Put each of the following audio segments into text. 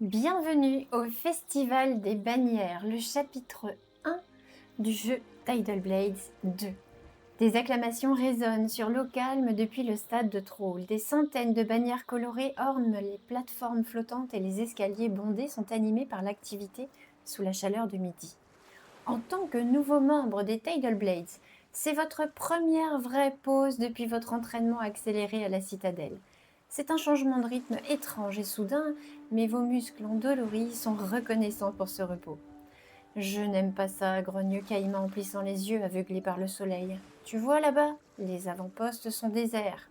Bienvenue au Festival des Bannières, le chapitre 1 du jeu Tidal Blades 2. Des acclamations résonnent sur l'eau calme depuis le stade de Troll. Des centaines de bannières colorées ornent les plateformes flottantes et les escaliers bondés sont animés par l'activité sous la chaleur de midi. En tant que nouveau membre des Tidal Blades, c'est votre première vraie pause depuis votre entraînement accéléré à la citadelle. C'est un changement de rythme étrange et soudain, mais vos muscles endoloris sont reconnaissants pour ce repos. Je n'aime pas ça, grogne Caïman en plissant les yeux, aveuglé par le soleil. Tu vois là-bas, les avant-postes sont déserts.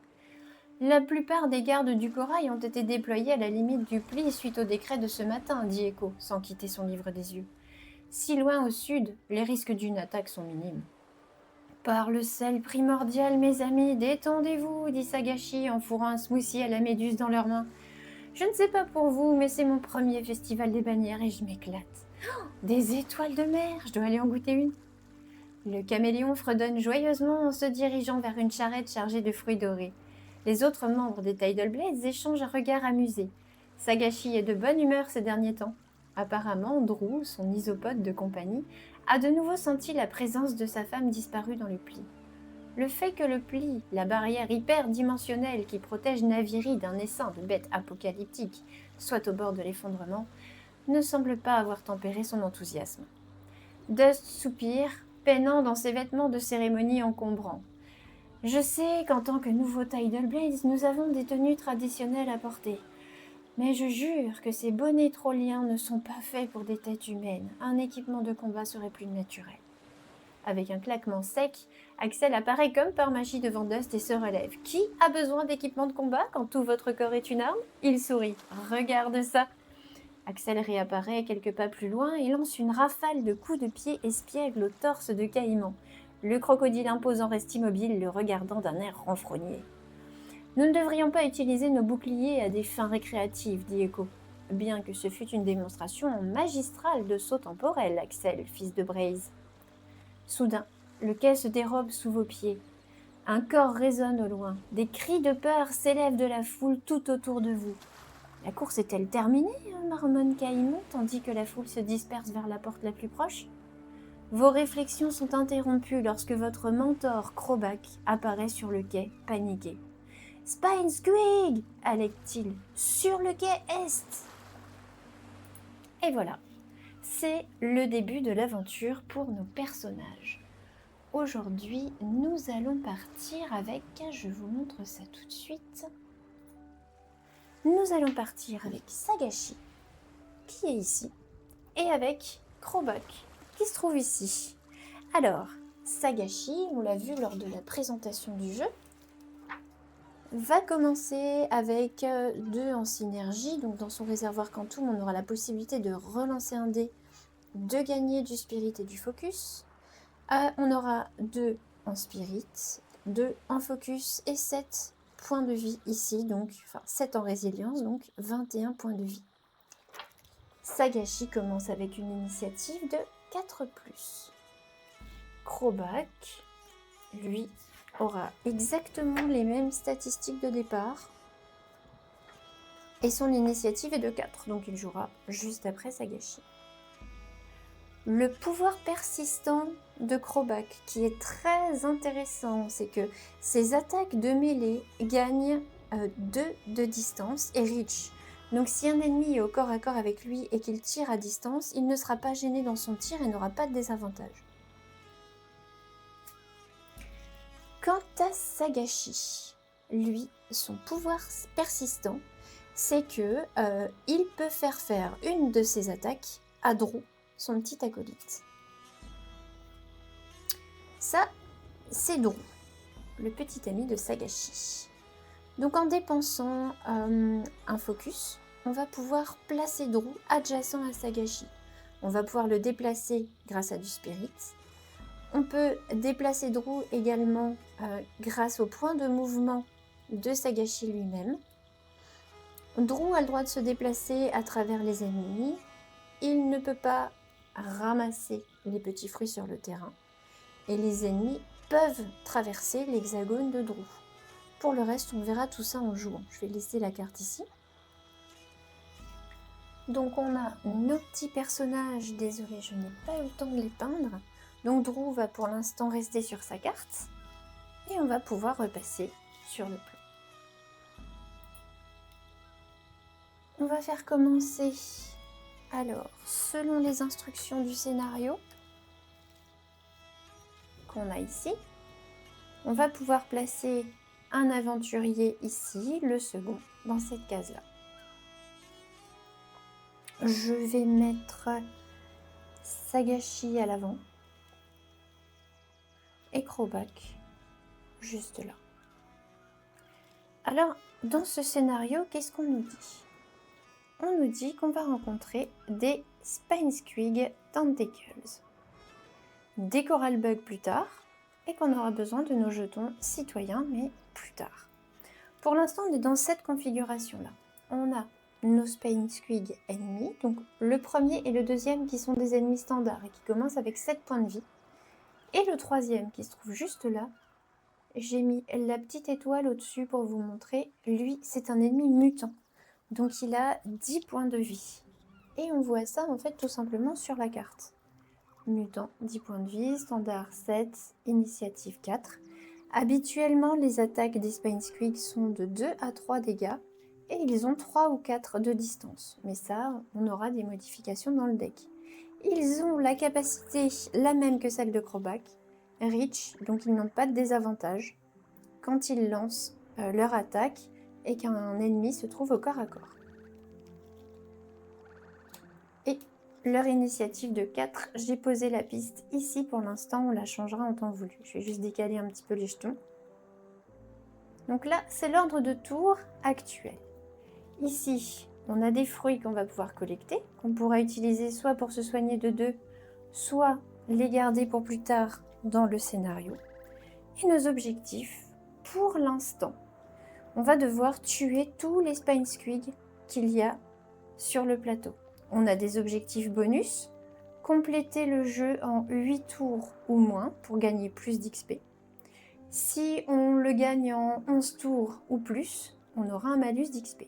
La plupart des gardes du corail ont été déployés à la limite du pli suite au décret de ce matin, dit Echo, sans quitter son livre des yeux. Si loin au sud, les risques d'une attaque sont minimes. Par le sel primordial, mes amis, détendez-vous, dit Sagashi en fourrant un smoothie à la méduse dans leurs mains. Je ne sais pas pour vous, mais c'est mon premier festival des bannières et je m'éclate. Oh, des étoiles de mer, je dois aller en goûter une. Le caméléon fredonne joyeusement en se dirigeant vers une charrette chargée de fruits dorés. Les autres membres des Tidal Blades échangent un regard amusé. Sagashi est de bonne humeur ces derniers temps. Apparemment, Drew, son isopode de compagnie, a de nouveau senti la présence de sa femme disparue dans le pli. Le fait que le pli, la barrière hyperdimensionnelle qui protège Naviri d'un essaim de bêtes apocalyptiques, soit au bord de l'effondrement, ne semble pas avoir tempéré son enthousiasme. Dust soupire, peinant dans ses vêtements de cérémonie encombrants. Je sais qu'en tant que nouveau Tidal Blades, nous avons des tenues traditionnelles à porter. Mais je jure que ces bonnets trolliens ne sont pas faits pour des têtes humaines. Un équipement de combat serait plus naturel. Avec un claquement sec, Axel apparaît comme par magie devant Dust et se relève. Qui a besoin d'équipement de combat quand tout votre corps est une arme? Il sourit. Regarde ça. Axel réapparaît quelques pas plus loin et lance une rafale de coups de pied espiègles au torse de Caïman. Le crocodile imposant reste immobile, le regardant d'un air renfrogné. Nous ne devrions pas utiliser nos boucliers à des fins récréatives, dit Echo. Bien que ce fût une démonstration magistrale de saut temporel, Axel, fils de Braze. Soudain, le quai se dérobe sous vos pieds. Un corps résonne au loin. Des cris de peur s'élèvent de la foule tout autour de vous. La course est-elle terminée, marmonne Caïman, tandis que la foule se disperse vers la porte la plus proche? Vos réflexions sont interrompues lorsque votre mentor, Crobac, apparaît sur le quai, paniqué. « Spine Squig » allait-il. « Sur le quai Est !» Et voilà, c'est le début de l'aventure pour nos personnages. Aujourd'hui, nous allons partir avec, je vous montre ça tout de suite, nous allons partir avec Sagashi, qui est ici, et avec Crobac, qui se trouve ici. Alors, Sagashi, on l'a vu lors de la présentation du jeu, va commencer avec 2 en synergie. Donc dans son réservoir Quantum, on aura la possibilité de relancer un dé, de gagner du spirit et du focus. On aura 2 en spirit, 2 en focus et 7 points de vie ici, donc 7 en résilience, donc 21 points de vie. Sagashi commence avec une initiative de 4+. Crobac, lui, aura exactement les mêmes statistiques de départ. Et son initiative est de 4, donc il jouera juste après Sagashi. Le pouvoir persistant de Crobac, qui est très intéressant, c'est que ses attaques de mêlée gagnent 2 de distance et reach. Donc si un ennemi est au corps à corps avec lui et qu'il tire à distance, il ne sera pas gêné dans son tir et n'aura pas de désavantage. Quant à Sagashi, lui, son pouvoir persistant, c'est que il peut faire une de ses attaques à Drew, son petit acolyte. Ça, c'est Drew, le petit ami de Sagashi. Donc en dépensant un focus, on va pouvoir placer Drew adjacent à Sagashi. On va pouvoir le déplacer grâce à du spirit. On peut déplacer Drew également grâce au point de mouvement de Sagashi lui-même. Drew a le droit de se déplacer à travers les ennemis. Il ne peut pas ramasser les petits fruits sur le terrain. Et les ennemis peuvent traverser l'hexagone de Drew. Pour le reste, on verra tout ça en jouant. Je vais laisser la carte ici. Donc on a nos petits personnages, désolé je n'ai pas eu le temps de les peindre. Donc Drew va pour l'instant rester sur sa carte et on va pouvoir repasser sur le plan. On va faire commencer, alors selon les instructions du scénario qu'on a ici, on va pouvoir placer un aventurier ici, le second dans cette case-là. Je vais mettre Sagashi à l'avant et Krobak juste là. Alors, dans ce scénario, qu'est-ce qu'on nous dit? On nous dit qu'on va rencontrer des Spinesquig Tentacles, des Coral Bugs plus tard, et qu'on aura besoin de nos jetons citoyens, mais plus tard. Pour l'instant, on est dans cette configuration-là. On a nos Spinesquig ennemis, donc le premier et le deuxième qui sont des ennemis standards et qui commencent avec 7 points de vie. Et le troisième qui se trouve juste là, j'ai mis la petite étoile au-dessus pour vous montrer. Lui, c'est un ennemi mutant, donc il a 10 points de vie. Et on voit ça en fait tout simplement sur la carte. Mutant, 10 points de vie, standard 7, initiative 4. Habituellement, les attaques des Spinesquig sont de 2 à 3 dégâts et ils ont 3 ou 4 de distance. Mais ça, on aura des modifications dans le deck. Ils ont la capacité la même que celle de Krobak, Reach, donc ils n'ont pas de désavantage quand ils lancent leur attaque et qu'un ennemi se trouve au corps à corps. Et leur initiative de 4, j'ai posé la piste ici pour l'instant, on la changera en temps voulu. Je vais juste décaler un petit peu les jetons. Donc là, c'est l'ordre de tour actuel. Ici, on a des fruits qu'on va pouvoir collecter, qu'on pourra utiliser soit pour se soigner de 2, soit les garder pour plus tard dans le scénario. Et nos objectifs, pour l'instant, on va devoir tuer tous les Spinesquig qu'il y a sur le plateau. On a des objectifs bonus, compléter le jeu en 8 tours ou moins pour gagner plus d'XP. Si on le gagne en 11 tours ou plus, on aura un malus d'XP.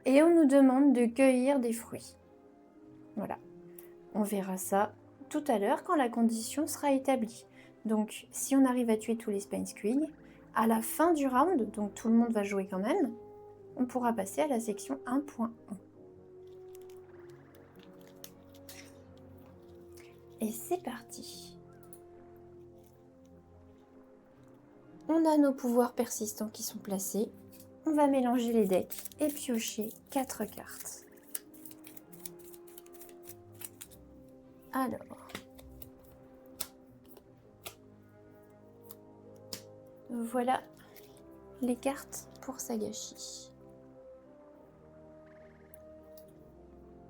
Et on nous demande de cueillir des fruits. Voilà, on verra ça tout à l'heure quand la condition sera établie. Donc si on arrive à tuer tous les Spinesquig, à la fin du round, donc tout le monde va jouer quand même, on pourra passer à la section 1.1. Et c'est parti. On a nos pouvoirs persistants qui sont placés. On va mélanger les decks et piocher 4 cartes. Alors, voilà les cartes pour Sagashi.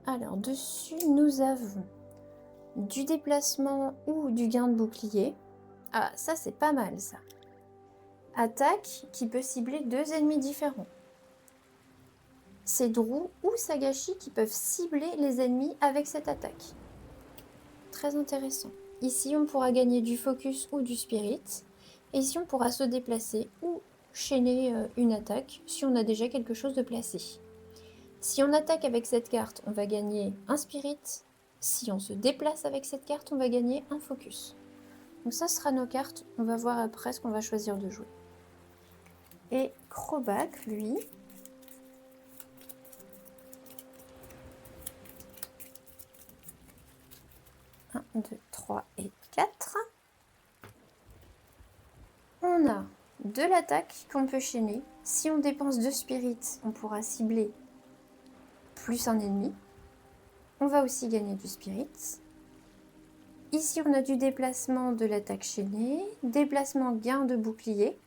Alors, dessus, nous avons du déplacement ou du gain de bouclier. Ah, ça, c'est pas mal, ça. Attaque qui peut cibler 2 ennemis différents. C'est Drew ou Sagashi qui peuvent cibler les ennemis avec cette attaque. Très intéressant. Ici, on pourra gagner du focus ou du spirit. Et ici, on pourra se déplacer ou chaîner une attaque si on a déjà quelque chose de placé. Si on attaque avec cette carte, on va gagner un spirit. Si on se déplace avec cette carte, on va gagner un focus. Donc ça sera nos cartes. On va voir après ce qu'on va choisir de jouer. Et Krobak, lui, un, 2, 3 et 4. On a de l'attaque qu'on peut chaîner. Si on dépense 2 spirits, on pourra cibler plus un ennemi. On va aussi gagner du spirit. Ici, on a du déplacement de l'attaque chaînée, déplacement gain de bouclier.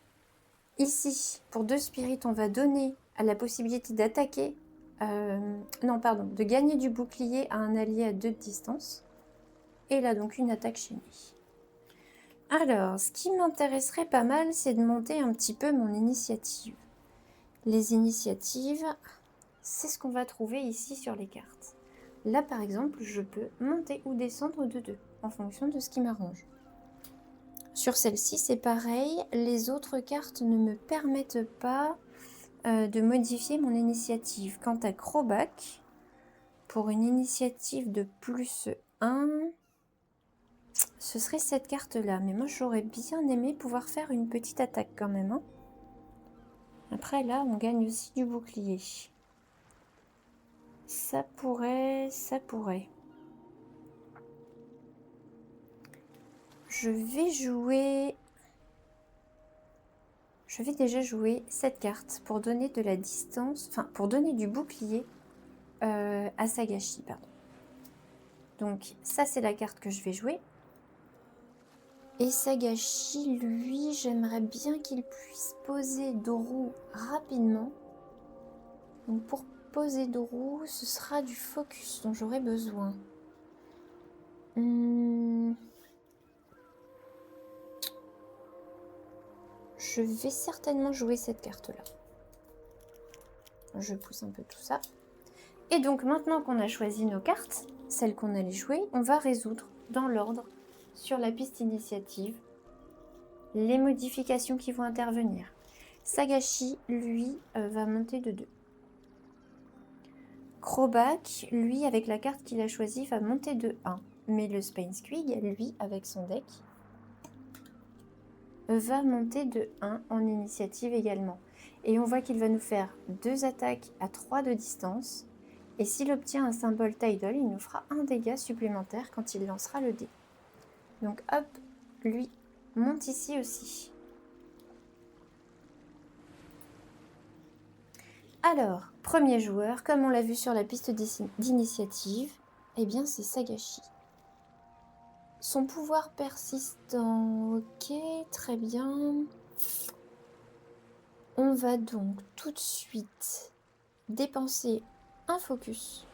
Ici, pour 2 spirits, on va donner à la possibilité d'attaquer, de gagner du bouclier à un allié à 2 de distance. Et là, donc, une attaque chaînée. Alors, ce qui m'intéresserait pas mal, c'est de monter un petit peu mon initiative. Les initiatives, c'est ce qu'on va trouver ici sur les cartes. Là, par exemple, je peux monter ou descendre de 2, en fonction de ce qui m'arrange. Sur celle-ci, c'est pareil. Les autres cartes ne me permettent pas de modifier mon initiative. Quant à Krobak, pour une initiative de plus 1, ce serait cette carte-là. Mais moi, j'aurais bien aimé pouvoir faire une petite attaque quand même. Hein. Après, là, on gagne aussi du bouclier. Ça pourrait, ça pourrait. Je vais déjà jouer cette carte pour donner de la distance, enfin pour donner du bouclier à Sagashi, pardon. Donc ça c'est la carte que je vais jouer. Et Sagashi, lui, j'aimerais bien qu'il puisse poser Doru rapidement. Donc pour poser Doru, ce sera du focus dont j'aurai besoin. Je vais certainement jouer cette carte-là. Je pousse un peu tout ça. Et donc maintenant qu'on a choisi nos cartes, celles qu'on allait jouer, on va résoudre dans l'ordre sur la piste initiative les modifications qui vont intervenir. Sagashi, lui, va monter de 2. Krobak, lui, avec la carte qu'il a choisie, va monter de 1. Mais le Spainsquig, lui, avec son deck, va monter de 1 en initiative également. Et on voit qu'il va nous faire 2 attaques à 3 de distance. Et s'il obtient un symbole Tidal, il nous fera un dégât supplémentaire quand il lancera le dé. Donc hop, lui monte ici aussi. Alors, premier joueur, comme on l'a vu sur la piste d'initiative, eh bien c'est Sagashi. Son pouvoir persistant, ok, très bien. On va donc tout de suite dépenser un focus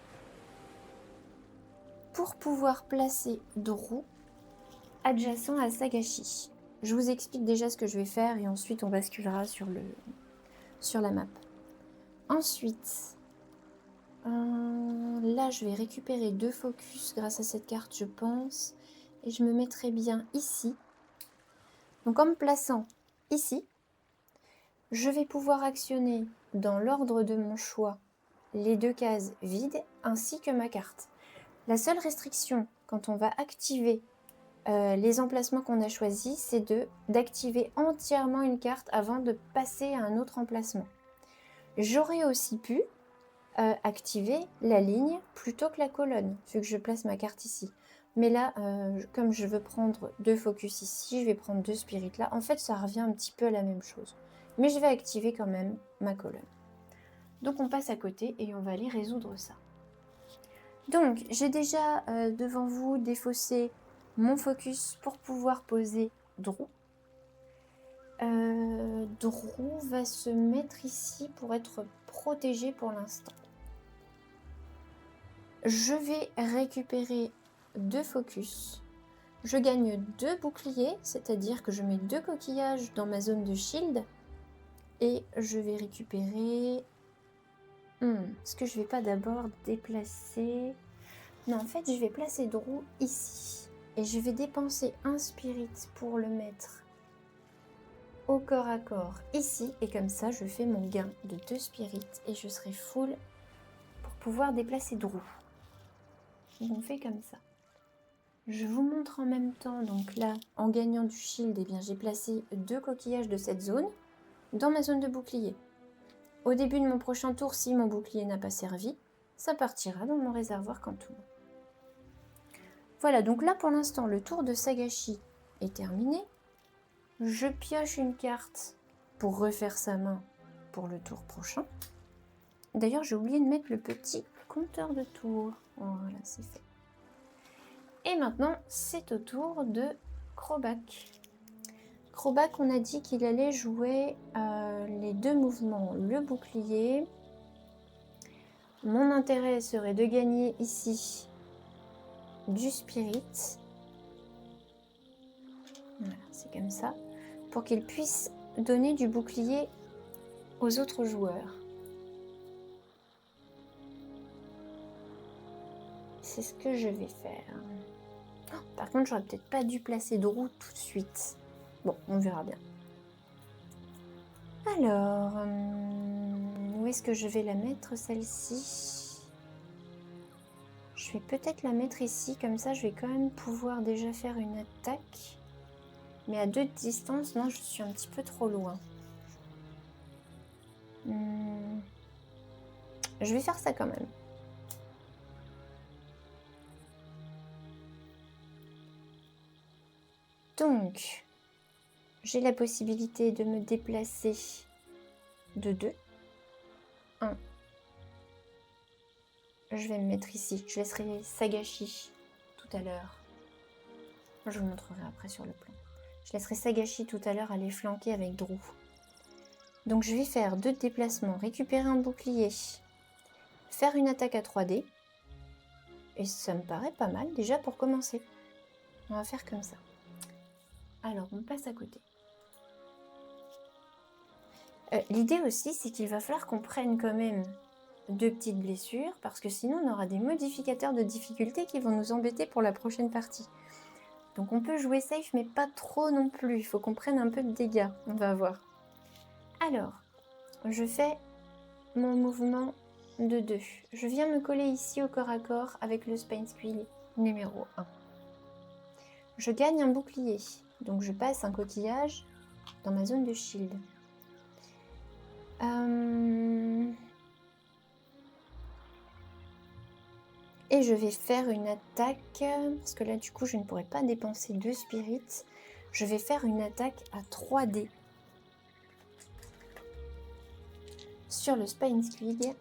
pour pouvoir placer Doru adjacent à Sagashi. Je vous explique déjà ce que je vais faire et ensuite on basculera sur la map. Ensuite, là je vais récupérer 2 focus grâce à cette carte je pense. Et je me mettrai bien ici. Donc en me plaçant ici, je vais pouvoir actionner dans l'ordre de mon choix les 2 cases vides ainsi que ma carte. La seule restriction quand on va activer les emplacements qu'on a choisis, c'est d'activer entièrement une carte avant de passer à un autre emplacement. J'aurais aussi pu activer la ligne plutôt que la colonne, vu que je place ma carte ici. Mais là, comme je veux prendre 2 focus ici, je vais prendre 2 spirits là. En fait, ça revient un petit peu à la même chose. Mais je vais activer quand même ma colonne. Donc on passe à côté et on va aller résoudre ça. Donc, j'ai déjà devant vous défaussé mon focus pour pouvoir poser Doru. Doru va se mettre ici pour être protégé pour l'instant. Je vais récupérer 2 focus. Je gagne 2 boucliers, c'est-à-dire que je mets 2 coquillages dans ma zone de shield. Et je vais récupérer... Est-ce que je vais pas d'abord déplacer... Non, en fait, je vais placer Doru ici. Et je vais dépenser un spirit pour le mettre au corps à corps ici. Et comme ça, je fais mon gain de 2 spirits. Et je serai full pour pouvoir déplacer Doru. Donc on fait comme ça. Je vous montre en même temps, donc là, en gagnant du shield, eh bien, j'ai placé 2 coquillages de cette zone dans ma zone de bouclier. Au début de mon prochain tour, si mon bouclier n'a pas servi, ça partira dans mon réservoir Quantum. Voilà, donc là pour l'instant, le tour de Sagashi est terminé. Je pioche une carte pour refaire sa main pour le tour prochain. D'ailleurs, j'ai oublié de mettre le petit compteur de tour. Voilà, c'est fait. Et maintenant, c'est au tour de Krobak. Krobak, on a dit qu'il allait jouer les 2 mouvements, le bouclier. Mon intérêt serait de gagner ici du spirit. Voilà, c'est comme ça. Pour qu'il puisse donner du bouclier aux autres joueurs. C'est ce que je vais faire. Oh, par contre, j'aurais peut-être pas dû placer Doru tout de suite. Bon, on verra bien. Alors, où est-ce que je vais la mettre, celle-ci? Je vais peut-être la mettre ici, comme ça je vais quand même pouvoir déjà faire une attaque. Mais à 2 de distance, non, je suis un petit peu trop loin. Je vais faire ça quand même. Donc, j'ai la possibilité de me déplacer de 2. 1. Je vais me mettre ici. Je laisserai Sagashi tout à l'heure. Je vous montrerai après sur le plan. Je laisserai Sagashi tout à l'heure aller flanquer avec Drew. Donc je vais faire 2 déplacements, récupérer un bouclier, faire une attaque à 3D. Et ça me paraît pas mal déjà pour commencer. On va faire comme ça. Alors on passe à côté. L'idée aussi, c'est qu'il va falloir qu'on prenne quand même 2 petites blessures, parce que sinon on aura des modificateurs de difficulté qui vont nous embêter pour la prochaine partie. Donc on peut jouer safe, mais pas trop non plus. Il faut qu'on prenne un peu de dégâts. On va voir. Alors, je fais mon mouvement de 2. Je viens me coller ici au corps à corps avec le Spine Squeal numéro 1. Je gagne un bouclier. Donc je passe un coquillage dans ma zone de shield. Et je vais faire une attaque, parce que là du coup je ne pourrais pas dépenser 2 spirits. Je vais faire une attaque à 3D. Sur le Spine Squeal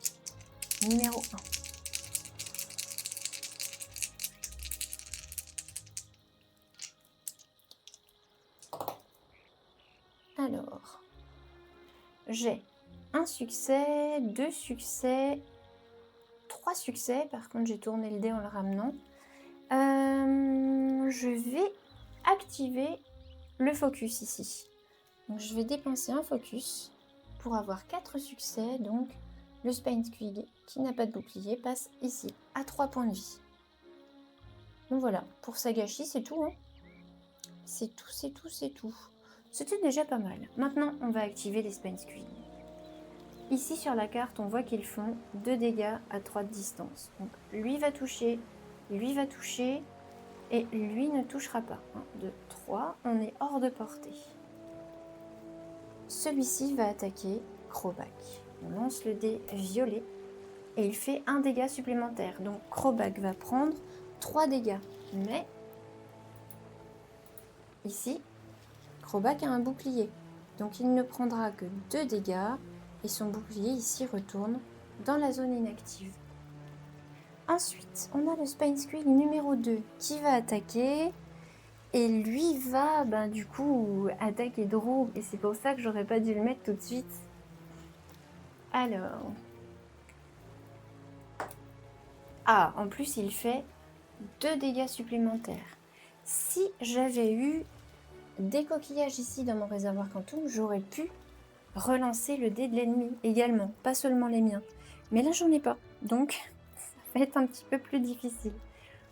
numéro 1. Alors, j'ai un succès, 2 succès, 3 succès. Par contre, j'ai tourné le dé en le ramenant. Je vais activer le focus ici. Donc, je vais dépenser un focus pour avoir 4 succès. Donc, le Spine Squeal qui n'a pas de bouclier passe ici à 3 points de vie. Donc voilà, pour Sagashi, c'est tout. Hein. C'est tout, c'est tout, c'est tout. C'était déjà pas mal. Maintenant, on va activer les Spine Squeal. Ici sur la carte, on voit qu'ils font 2 dégâts à 3 de distance. Donc lui va toucher, et lui ne touchera pas. 1, 2, 3, on est hors de portée. Celui-ci va attaquer Krobak. On lance le dé violet et il fait 1 dégât supplémentaire. Donc Krobak va prendre 3 dégâts. Mais ici, Krobak a un bouclier. Donc il ne prendra que 2 dégâts. Et son bouclier ici retourne dans la zone inactive. Ensuite, on a le Spine Squeal numéro 2 qui va attaquer. Et lui va, du coup, attaquer Drew. Et c'est pour ça que j'aurais pas dû le mettre tout de suite. Alors. Ah, en plus, il fait 2 dégâts supplémentaires. Si j'avais eu des coquillages ici dans mon réservoir Quantum, j'aurais pu relancer le dé de l'ennemi également, pas seulement les miens. Mais là, j'en ai pas, donc ça va être un petit peu plus difficile.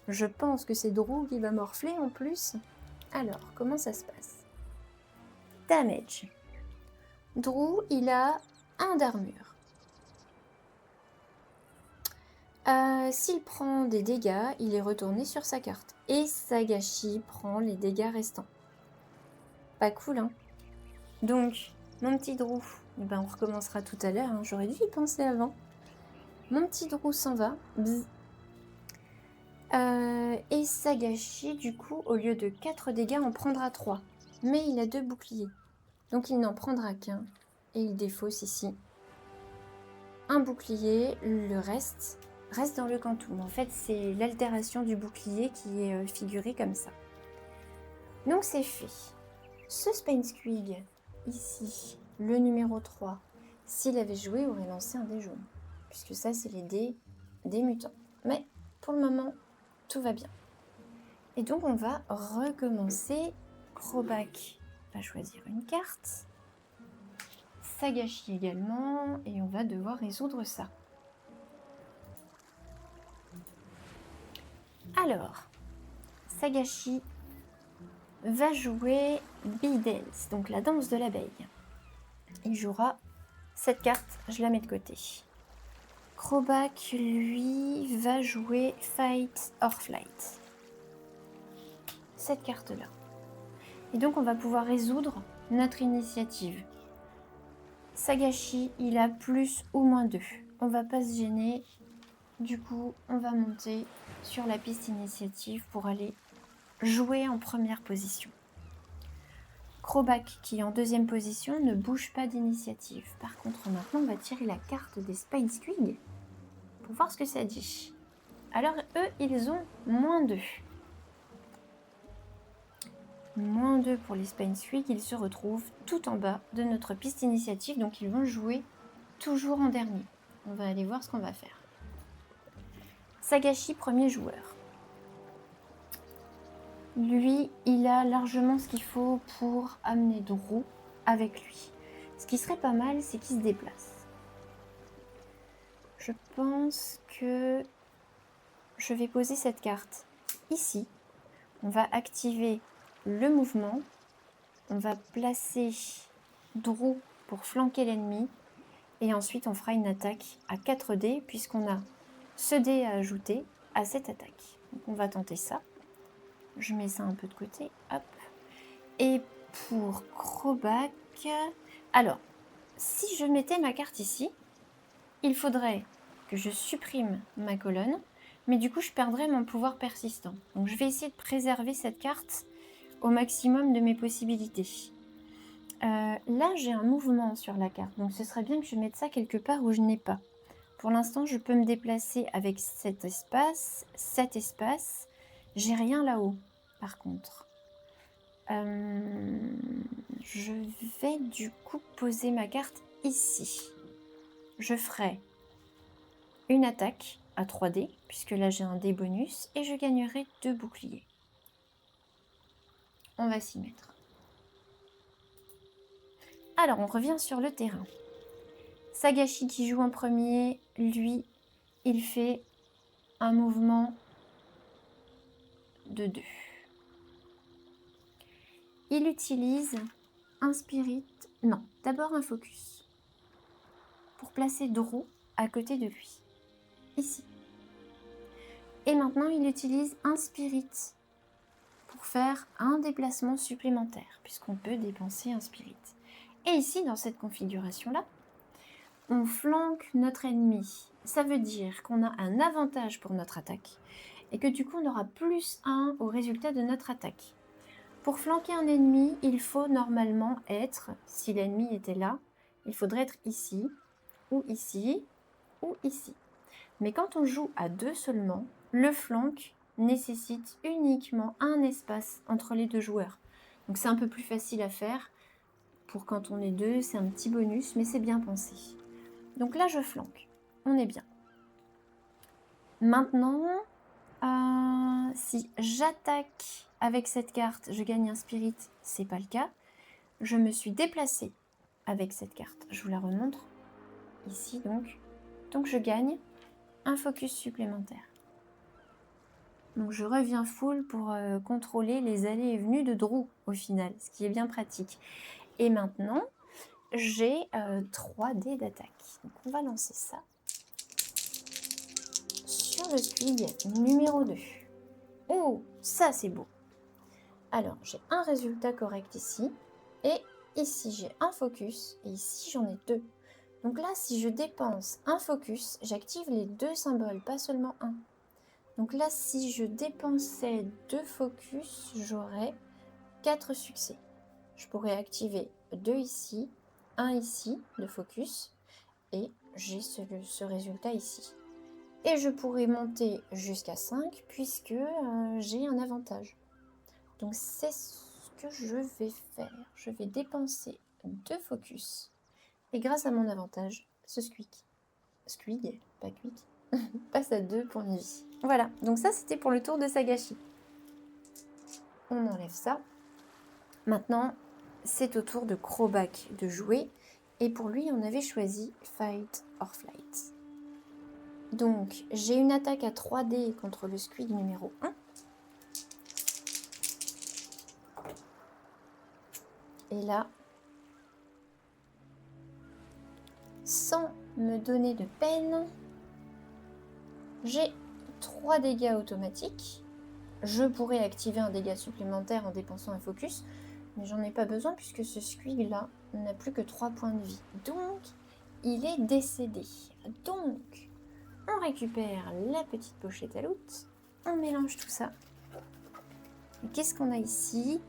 Je pense que c'est Drew qui va morfler en plus. Alors, comment ça se passe? Damage. Drew, il a 1 d'armure. S'il prend des dégâts, il est retourné sur sa carte. Et Sagashi prend les dégâts restants. Pas cool, hein? Donc, mon petit Drew, on recommencera tout à l'heure, hein. J'aurais dû y penser avant. Mon petit Drew s'en va. Et Sagashi, du coup, au lieu de 4 dégâts, en prendra 3. Mais il a 2 boucliers. Donc il n'en prendra qu'un. Et il défausse ici un bouclier. Le reste dans le Quantum. En fait, c'est l'altération du bouclier qui est figurée comme ça. Donc c'est fait. Ce Spine Squeal ici, le numéro 3, s'il avait joué, aurait lancé un dé jaune. Puisque ça, c'est les dés des mutants. Mais pour le moment, tout va bien. Et donc, on va recommencer. Krobak va choisir une carte. Sagashi également. Et on va devoir résoudre ça. Alors, Sagashi va jouer Bee Dance, donc la danse de l'abeille. Il jouera cette carte, je la mets de côté. Crobac, lui, va jouer Fight or Flight. Cette carte-là. Et donc, on va pouvoir résoudre notre initiative. Sagashi, il a plus ou moins 2. On va pas se gêner. Du coup, on va monter sur la piste initiative pour aller jouer en première position. Crobac, qui est en deuxième position, ne bouge pas d'initiative. Par contre, maintenant, on va tirer la carte des Spine Squig pour voir ce que ça dit. Alors, eux, ils ont moins 2. Moins 2 pour les Spine Squig, ils se retrouvent tout en bas de notre piste initiative, donc ils vont jouer toujours en dernier. On va aller voir ce qu'on va faire. Sagashi, premier joueur. Lui, il a largement ce qu'il faut pour amener Drew avec lui. Ce qui serait pas mal, c'est qu'il se déplace. Je pense que je vais poser cette carte ici. On va activer le mouvement. On va placer Drew pour flanquer l'ennemi. Et ensuite, on fera une attaque à 4 dés puisqu'on a ce dé à ajouter à cette attaque. Donc, on va tenter ça. Je mets ça un peu de côté. Hop. Et pour Crobac, alors, si je mettais ma carte ici, il faudrait que je supprime ma colonne, mais du coup, je perdrais mon pouvoir persistant. Donc, je vais essayer de préserver cette carte au maximum de mes possibilités. Là, j'ai un mouvement sur la carte, donc ce serait bien que je mette ça quelque part où je n'ai pas. Pour l'instant, je peux me déplacer avec cet espace. J'ai rien là-haut, par contre. Je vais du coup poser ma carte ici. Je ferai une attaque à 3 dés, puisque là j'ai un dé bonus, et je gagnerai 2 boucliers. On va s'y mettre. Alors, on revient sur le terrain. Sagashi qui joue en premier, lui, il fait un mouvement de 2. Il utilise un spirit, non, d'abord un focus, pour placer Drew à côté de lui, ici. Et maintenant, il utilise un spirit pour faire un déplacement supplémentaire, puisqu'on peut dépenser un spirit. Et ici, dans cette configuration-là, on flanque notre ennemi. Ça veut dire qu'on a un avantage pour notre attaque, et que du coup, on aura plus 1 au résultat de notre attaque. Pour flanquer un ennemi, il faut normalement être, si l'ennemi était là, il faudrait être ici, ou ici, ou ici. Mais quand on joue à 2 seulement, le flank nécessite uniquement un espace entre les 2 joueurs. Donc c'est un peu plus facile à faire. Pour quand on est 2, c'est un petit bonus, mais c'est bien pensé. Donc là, je flanque. On est bien. Maintenant, si j'attaque avec cette carte, je gagne un spirit, c'est pas le cas. Je me suis déplacée avec cette carte. Je vous la remontre. Ici, donc. Donc je gagne un focus supplémentaire. Donc je reviens full pour contrôler les allées et venues de Drew au final, ce qui est bien pratique. Et maintenant, j'ai 3 dés d'attaque. Donc on va lancer ça sur le squig numéro 2. Oh, ça c'est beau. Alors j'ai un résultat correct ici, et ici j'ai un focus, et ici j'en ai 2. Donc là, si je dépense un focus, j'active les 2 symboles, pas seulement un. Donc là, si je dépensais 2 focus, j'aurais 4 succès. Je pourrais activer 2 ici, 1 ici de focus, et j'ai ce résultat ici. Et je pourrais monter jusqu'à 5 puisque j'ai un avantage. Donc c'est ce que je vais faire. Je vais dépenser 2 focus. Et grâce à mon avantage, ce squig, pas quick, passe à 2 points de vie. Voilà, donc ça c'était pour le tour de Sagashi. On enlève ça. Maintenant, c'est au tour de Crobac de jouer. Et pour lui, on avait choisi Fight or Flight. Donc, j'ai une attaque à 3 dés contre le squig numéro 1. Et là, sans me donner de peine, J'ai 3 dégâts automatiques. Je pourrais activer un dégât supplémentaire en dépensant un focus, mais j'en ai pas besoin puisque ce squig là n'a plus que 3 points de vie. Donc, il est décédé. Donc, on récupère la petite pochette à loot, on mélange tout ça. Et qu'est-ce qu'on a ici?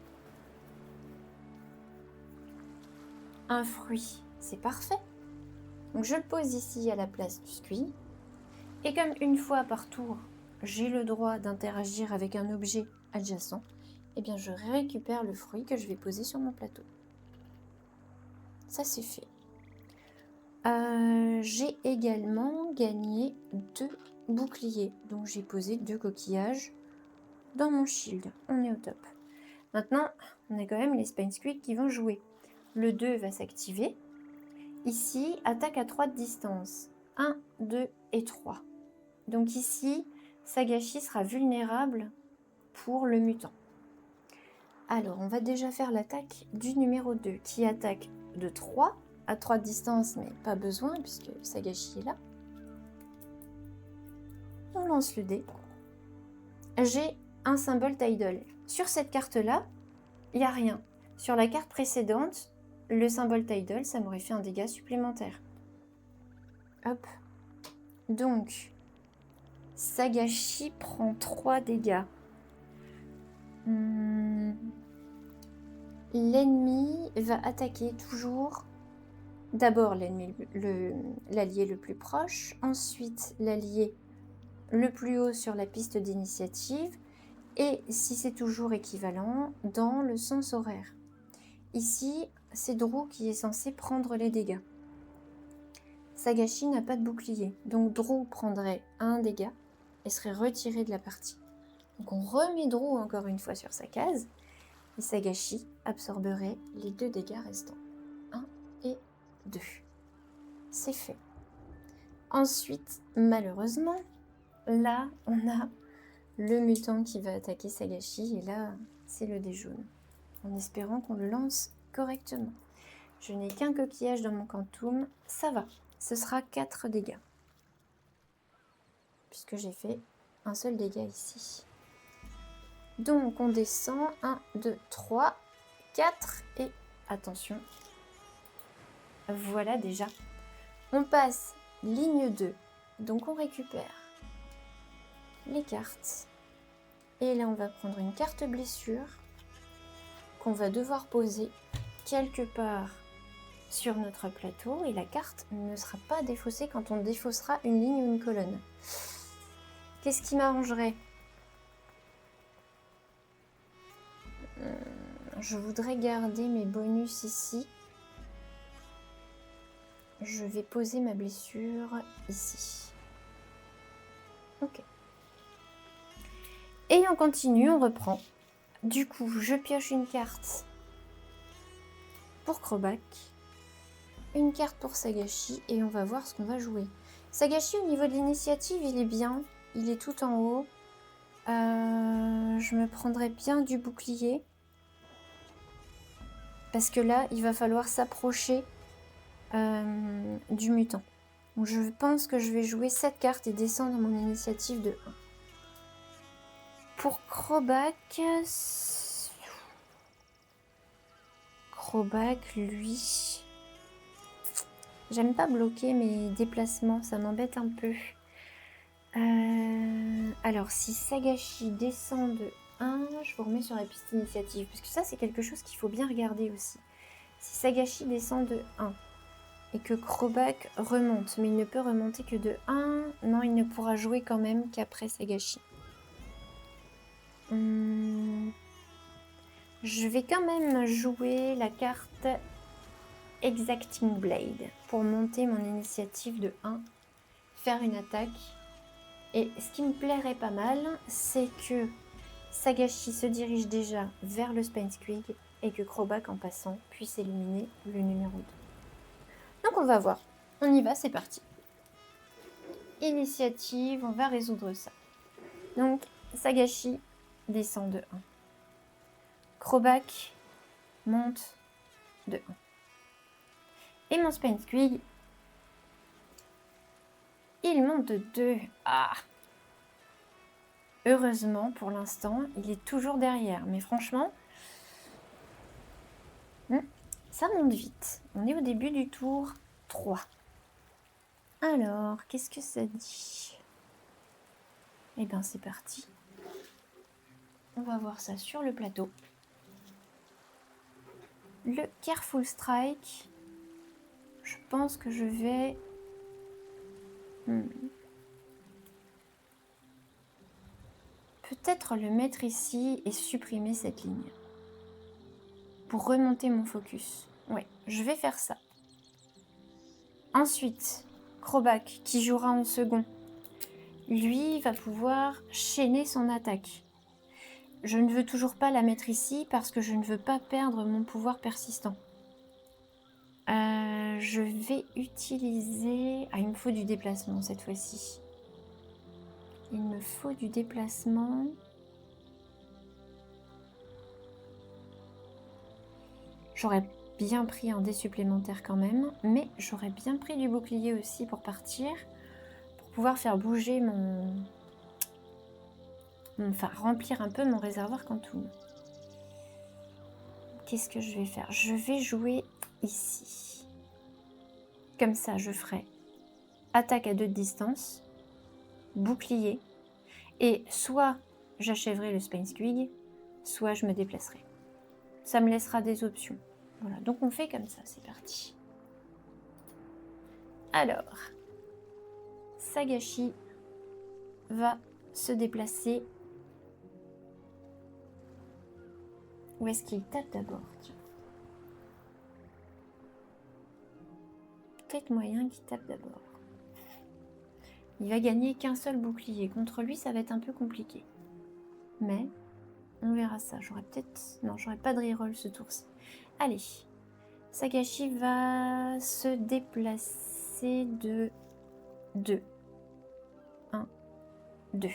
Un fruit, c'est parfait. Donc je le pose ici à la place du squig. Et comme une fois par tour, j'ai le droit d'interagir avec un objet adjacent, eh bien je récupère le fruit que je vais poser sur mon plateau. Ça c'est fait. J'ai également gagné 2 boucliers. Donc j'ai posé 2 coquillages dans mon shield. On est au top. Maintenant, on a quand même les Spine Squig qui vont jouer. Le 2 va s'activer. Ici, attaque à 3 de distance. 1, 2 et 3. Donc ici, Sagashi sera vulnérable pour le mutant. Alors, on va déjà faire l'attaque du numéro 2 qui attaque de 3 à 3 de distance, mais pas besoin puisque Sagashi est là. On lance le dé. J'ai un symbole Tidal. Sur cette carte-là, il n'y a rien. Sur la carte précédente, le symbole Tidal, ça m'aurait fait un dégât supplémentaire. Hop. Donc, Sagashi prend 3 dégâts. L'ennemi va attaquer toujours d'abord l'allié le plus proche, ensuite l'allié le plus haut sur la piste d'initiative, et si c'est toujours équivalent, dans le sens horaire. Ici, c'est Drew qui est censé prendre les dégâts. Sagashi n'a pas de bouclier, donc Drew prendrait un dégât et serait retiré de la partie. Donc on remet Drew encore une fois sur sa case, et Sagashi absorberait les 2 dégâts restants. 1 et 2. C'est fait. Ensuite, malheureusement, là, on a le mutant qui va attaquer Sagashi, et là, c'est le dé jaune. En espérant qu'on le lance correctement. Je n'ai qu'un coquillage dans mon quantum, ça va. Ce sera 4 dégâts. Puisque j'ai fait un seul dégât ici. Donc on descend, 1, 2, 3, 4 et attention. Voilà déjà. On passe ligne 2. Donc on récupère les cartes. Et là on va prendre une carte blessure qu'on va devoir poser quelque part sur notre plateau, et la carte ne sera pas défaussée quand on défaussera une ligne ou une colonne. Qu'est-ce qui m'arrangerait? Je voudrais garder mes bonus ici. Je vais poser ma blessure ici. Ok. Et on continue, on reprend. Du coup, je pioche une carte pour Krobak, une carte pour Sagashi, et on va voir ce qu'on va jouer. Sagashi, au niveau de l'initiative, il est bien. Il est tout en haut. Je me prendrais bien du bouclier. Parce que là, il va falloir s'approcher du mutant. Donc je pense que je vais jouer cette carte et descendre mon initiative de 1. Pour Krobak, lui, j'aime pas bloquer mes déplacements, ça m'embête un peu. Alors si Sagashi descend de 1, je vous remets sur la piste initiative, parce que ça c'est quelque chose qu'il faut bien regarder aussi. Si Sagashi descend de 1 et que Krobak remonte, mais il ne peut remonter que de 1, non, il ne pourra jouer quand même qu'après Sagashi. Je vais quand même jouer la carte Exacting Blade pour monter mon initiative de 1, faire une attaque. Et ce qui me plairait pas mal, c'est que Sagashi se dirige déjà vers le Spine Squig et que Krobak, en passant, puisse éliminer le numéro 2. Donc on va voir. On y va, c'est parti. Initiative, on va résoudre ça. Donc Sagashi descend de 1. Krobak monte de 1. Et mon Spine Squig, il monte de 2. Ah, Heureusement, pour l'instant, il est toujours derrière. Mais franchement, ça monte vite. On est au début du tour 3. Alors, qu'est-ce que ça dit? Eh bien, c'est parti. On va voir ça sur le plateau. Le Careful Strike. Je pense que je vais... peut-être le mettre ici et supprimer cette ligne. Pour remonter mon focus. Ouais, je vais faire ça. Ensuite, Crobac, qui jouera en second. Lui va pouvoir chaîner son attaque. Je ne veux toujours pas la mettre ici parce que je ne veux pas perdre mon pouvoir persistant. Je vais utiliser... Ah, il me faut du déplacement cette fois-ci. Il me faut du déplacement. J'aurais bien pris un dé supplémentaire quand même, mais j'aurais bien pris du bouclier aussi pour partir, pour pouvoir faire bouger mon... Enfin, remplir un peu mon réservoir Quantum. Qu'est-ce que je vais faire? Je vais jouer ici. Comme ça, je ferai attaque à 2 de distance, bouclier, et soit j'achèverai le Spine Squig, soit je me déplacerai. Ça me laissera des options. Voilà, donc on fait comme ça, c'est parti. Alors, Sagashi va se déplacer. Où est-ce qu'il tape d'abord? Peut-être moyen qu'il tape d'abord. Il va gagner qu'un seul bouclier. Contre lui, ça va être un peu compliqué. Mais on verra ça. J'aurais peut-être... Non, j'aurais pas de reroll ce tour-ci. Allez. Sagashi va se déplacer de 2. 1, 2.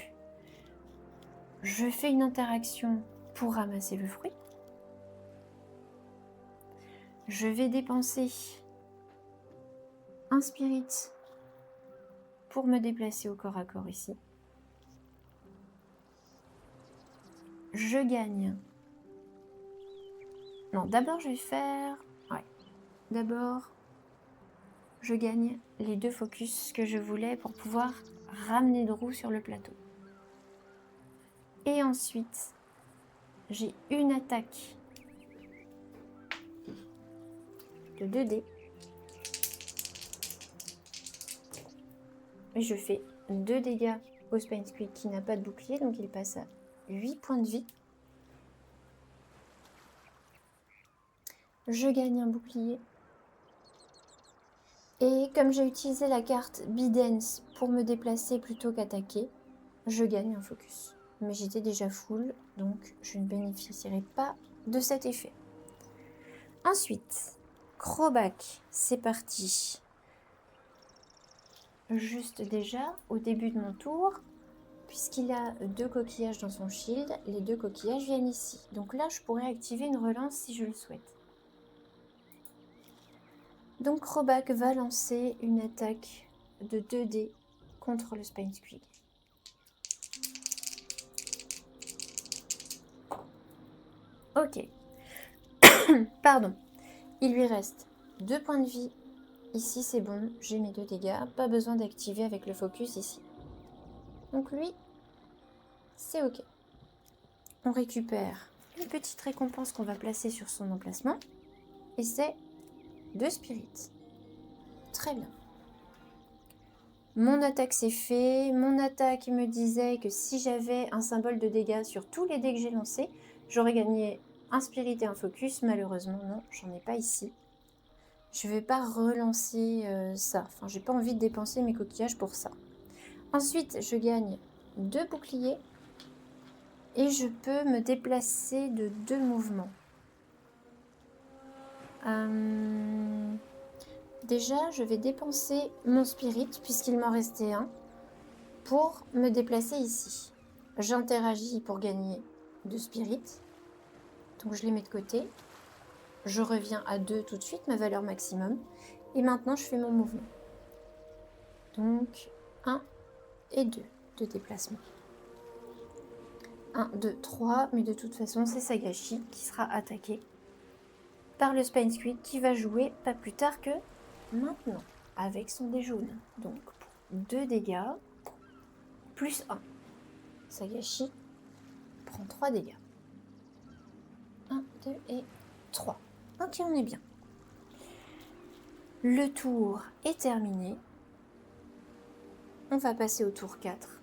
Je fais une interaction pour ramasser le fruit. Je vais dépenser un spirit pour me déplacer au corps à corps ici. Je gagne. Non, d'abord je vais faire... Ouais. D'abord, je gagne les 2 focus que je voulais pour pouvoir ramener Drew sur le plateau. Et ensuite, j'ai une attaque de 2 dés. Et je fais 2 dégâts au Spine Squig qui n'a pas de bouclier, donc il passe à 8 points de vie. Je gagne un bouclier. Et comme j'ai utilisé la carte Bidance pour me déplacer plutôt qu'attaquer, je gagne un focus. Mais j'étais déjà full, donc je ne bénéficierai pas de cet effet. Ensuite, Crobac, c'est parti. Juste déjà, au début de mon tour, puisqu'il a 2 coquillages dans son shield, les 2 coquillages viennent ici. Donc là, je pourrais activer une relance si je le souhaite. Donc Crobac va lancer une attaque de 2 dés contre le Spine Squig. Ok. Pardon. Il lui reste 2 points de vie. Ici, c'est bon. J'ai mes 2 dégâts. Pas besoin d'activer avec le focus ici. Donc lui, c'est ok. On récupère une petite récompense qu'on va placer sur son emplacement. Et c'est 2 spirits. Très bien. Mon attaque c'est fait. Mon attaque me disait que si j'avais un symbole de dégâts sur tous les dés que j'ai lancés, j'aurais gagné un spirit et un focus. Malheureusement, non, j'en ai pas ici. Je vais pas relancer ça. Enfin, j'ai pas envie de dépenser mes coquillages pour ça. Ensuite, je gagne 2 boucliers. Et je peux me déplacer de 2 mouvements. Déjà, je vais dépenser mon spirit, puisqu'il m'en restait un, pour me déplacer ici. J'interagis pour gagner 2 spirits. Donc je les mets de côté. Je reviens à 2 tout de suite, ma valeur maximum. Et maintenant, je fais mon mouvement. Donc 1 et 2 de déplacement. 1, 2, 3, mais de toute façon, c'est Sagashi qui sera attaqué par le Spine Squid qui va jouer pas plus tard que maintenant, avec son dé jaune. Donc, 2 dégâts, plus 1. Sagashi prend 3 dégâts. 1, 2 et 3. Ok, on est bien. Le tour est terminé. On va passer au tour 4.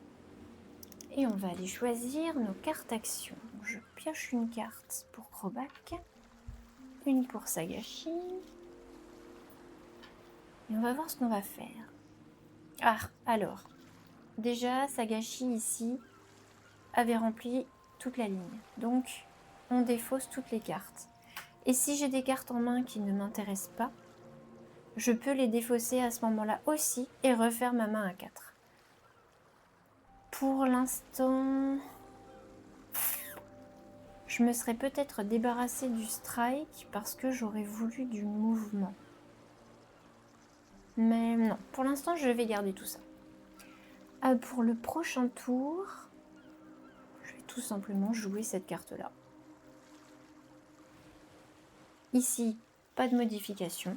Et on va aller choisir nos cartes actions. Donc, je pioche une carte pour Crobac, une pour Sagashi. Et on va voir ce qu'on va faire. Ah, alors. Déjà, Sagashi ici avait rempli toute la ligne. Donc, on défausse toutes les cartes. Et si j'ai des cartes en main qui ne m'intéressent pas, je peux les défausser à ce moment-là aussi et refaire ma main à 4. Pour l'instant, je me serais peut-être débarrassée du strike parce que j'aurais voulu du mouvement. Mais non, pour l'instant, je vais garder tout ça. Pour le prochain tour, je vais tout simplement jouer cette carte-là. Ici, pas de modification.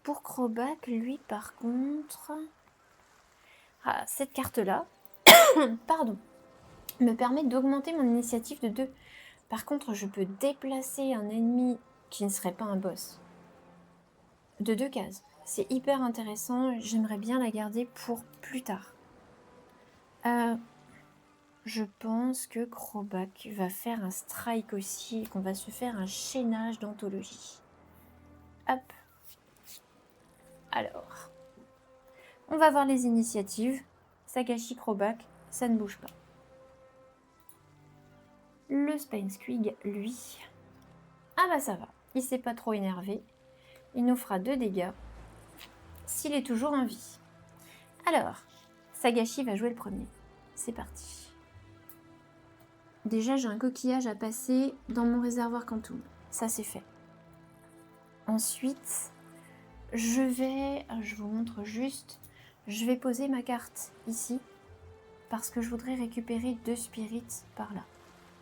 Pour Crobac, lui, par contre... cette carte-là, pardon, me permet d'augmenter mon initiative de 2. Par contre, je peux déplacer un ennemi qui ne serait pas un boss de 2 cases. C'est hyper intéressant, j'aimerais bien la garder pour plus tard. Je pense que Crobac va faire un strike aussi et qu'on va se faire un chaînage d'anthologie. Hop. Alors, on va voir les initiatives. Sagashi, Crobac, ça ne bouge pas. Le Spine Squig, lui... Ah bah ça va, il s'est pas trop énervé. Il nous fera 2 dégâts s'il est toujours en vie. Alors, Sagashi va jouer le premier. C'est parti. Déjà, j'ai un coquillage à passer dans mon réservoir Quantum. Ça, c'est fait. Ensuite, je vous montre juste, je vais poser ma carte ici parce que je voudrais récupérer 2 spirits par là.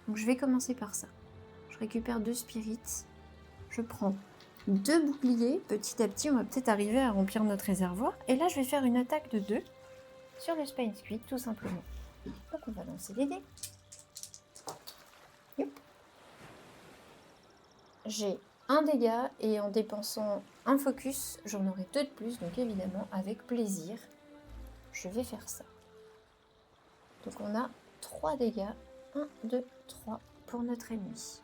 Donc, je vais commencer par ça. Je récupère 2 spirits. Je prends 2 boucliers. Petit à petit, on va peut-être arriver à remplir notre réservoir. Et là, je vais faire une attaque de 2 sur le Spine Squid, tout simplement. Donc, on va lancer les dés. Yep. J'ai un dégât et en dépensant un focus, j'en aurai 2 de plus. Donc, évidemment, avec plaisir, je vais faire ça. Donc, on a 3 dégâts. 1, 2, 3 pour notre ennemi.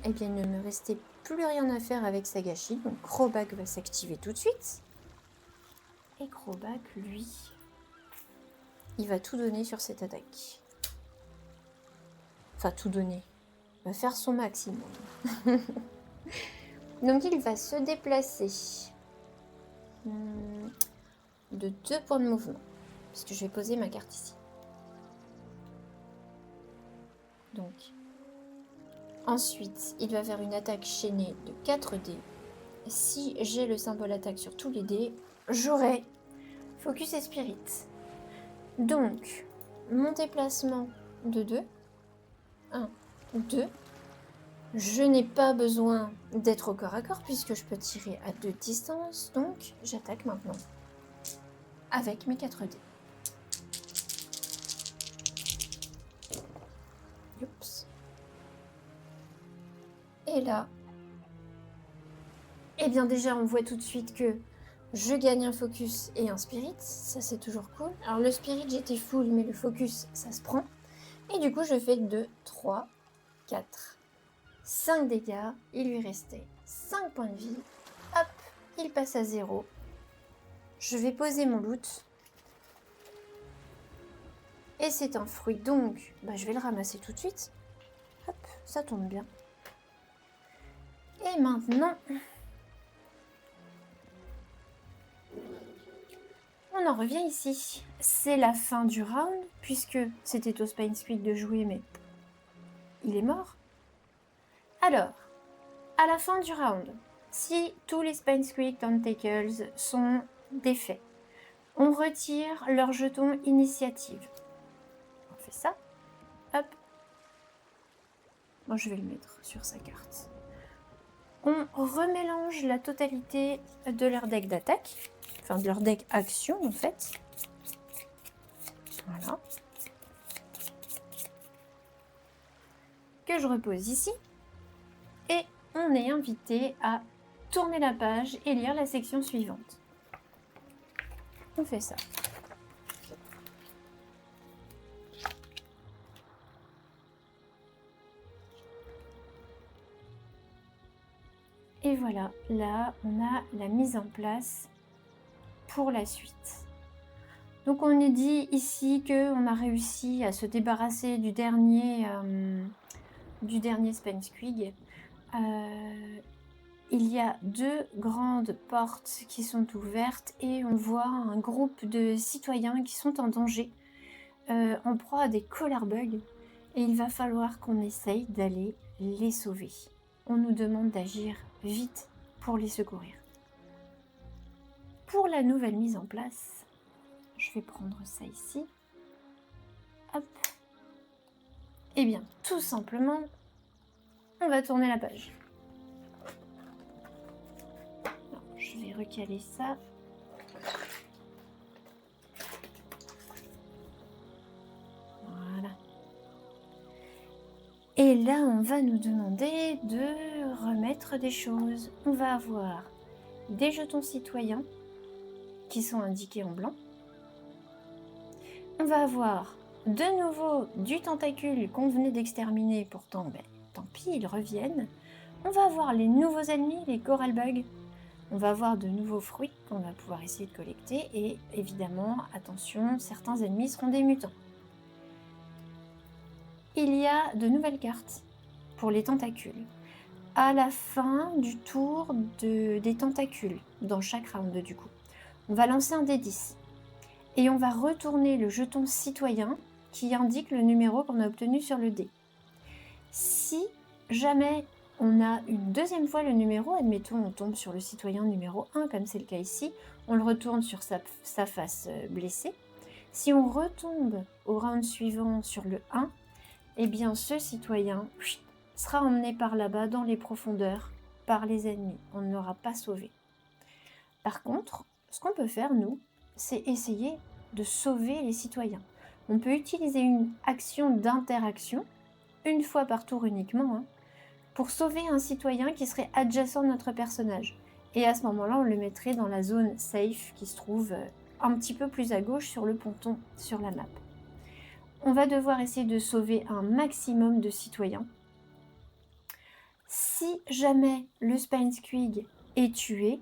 Eh bien, il ne me restait plus rien à faire avec Sagashi. Donc, Crobac va s'activer tout de suite. Et Crobac, lui, il va tout donner sur cette attaque. Enfin, tout donner. Il va faire son maximum. Donc, il va se déplacer de 2 points de mouvement. Puisque je vais poser ma carte ici. Donc, ensuite, il va faire une attaque chaînée de 4 dés. Si j'ai le symbole attaque sur tous les dés, j'aurai Focus et Spirit. Donc, mon déplacement de 2. 1, 2. Je n'ai pas besoin d'être au corps à corps puisque je peux tirer à 2 distances. Donc, j'attaque maintenant avec mes 4 dés. Oups. Et là, eh bien déjà, on voit tout de suite que je gagne un focus et un spirit. Ça, c'est toujours cool. Alors, le spirit, j'étais full, mais le focus, ça se prend. Et du coup, je fais 2, 3, 4, 5 dégâts. Il lui restait 5 points de vie. Hop, il passe à 0. Je vais poser mon loot. Et c'est un fruit, donc je vais le ramasser tout de suite. Hop, ça tombe bien. Et maintenant, on en revient ici. C'est la fin du round, puisque c'était au Spine Squid de jouer, mais il est mort. Alors, à la fin du round, si tous les Spine Squid Tentacles sont défaits, On retire leur jeton initiative. On fait ça. Hop. Moi, je vais le mettre sur sa carte. On remélange la totalité de leur deck d'attaque. Enfin, de leur deck action, en fait. Voilà. Que je repose ici. Et on est invité à tourner la page et lire la section suivante. On fait ça. Et voilà, là, on a la mise en place pour la suite. Donc, on est dit ici qu'on a réussi à se débarrasser du dernier Spainsquig. Il y a 2 grandes portes qui sont ouvertes et on voit un groupe de citoyens qui sont en danger, en proie à des collarbugs. Et il va falloir qu'on essaye d'aller les sauver. On nous demande d'agir vite pour les secourir. Pour la nouvelle mise en place, je vais prendre ça ici. Hop. Eh bien, tout simplement, on va tourner la page. Alors, je vais recaler ça. Voilà. Et là, on va nous demander de remettre des choses. On va avoir des jetons citoyens qui sont indiqués en blanc. On va avoir de nouveau du tentacule qu'on venait d'exterminer, pourtant, tant pis, ils reviennent. On va avoir les nouveaux ennemis, les coralbugs. On va avoir de nouveaux fruits qu'on va pouvoir essayer de collecter. Et évidemment, attention, certains ennemis seront des mutants. Il y a de nouvelles cartes pour les tentacules. À la fin du tour des tentacules, dans chaque round du coup, on va lancer un D10. Et on va retourner le jeton citoyen qui indique le numéro qu'on a obtenu sur le dé. Si jamais on a une deuxième fois le numéro, admettons on tombe sur le citoyen numéro 1, comme c'est le cas ici, on le retourne sur sa face blessée. Si on retombe au round suivant sur le 1, eh bien ce citoyen sera emmené par là-bas dans les profondeurs par les ennemis. On ne l'aura pas sauvé. Par contre, ce qu'on peut faire, nous, c'est essayer de sauver les citoyens. On peut utiliser une action d'interaction, une fois par tour uniquement, pour sauver un citoyen qui serait adjacent à notre personnage. Et à ce moment-là, on le mettrait dans la zone safe qui se trouve un petit peu plus à gauche sur le ponton, sur la map. On va devoir essayer de sauver un maximum de citoyens. Si jamais le Spainsquig est tué,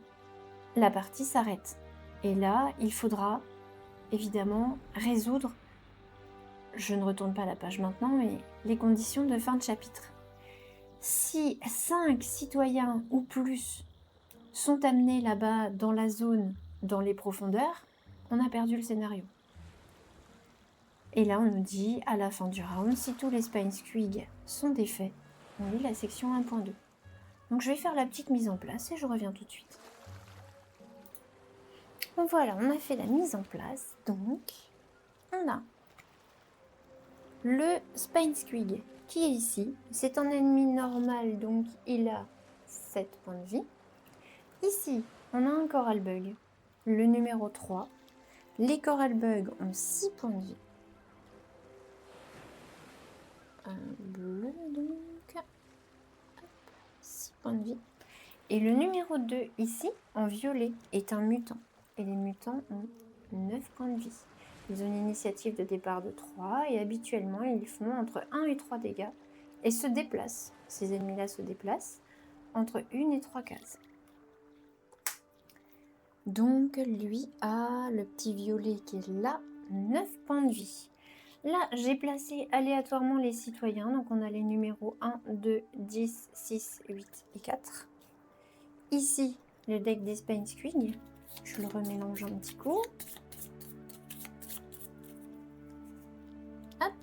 la partie s'arrête. Et là, il faudra évidemment résoudre, je ne retourne pas la page maintenant, mais les conditions de fin de chapitre. Si 5 citoyens ou plus sont amenés là-bas dans la zone, dans les profondeurs, on a perdu le scénario. Et là, on nous dit, à la fin du round, si tous les Spainsquig sont défaits, on lit la section 1.2. Donc je vais faire la petite mise en place et je reviens tout de suite. Donc voilà, on a fait la mise en place. Donc, on a le Spainsquig qui est ici. C'est un ennemi normal, donc il a 7 points de vie. Ici, on a un coralbug, le numéro 3. Les coralbugs ont 6 points de vie. Un bleu, donc. 6 points de vie. Et le numéro 2, ici, en violet, est un mutant. Et les mutants ont 9 points de vie. Ils ont une initiative de départ de 3 et habituellement, ils font entre 1 et 3 dégâts et se déplacent. Ces ennemis-là se déplacent entre 1 et 3 cases. Donc, lui a le petit violet qui est là, 9 points de vie. Là, j'ai placé aléatoirement les citoyens. Donc, on a les numéros 1, 2, 10, 6, 8 et 4. Ici, le deck des Spainsquig. Je le remélange un petit coup. Hop.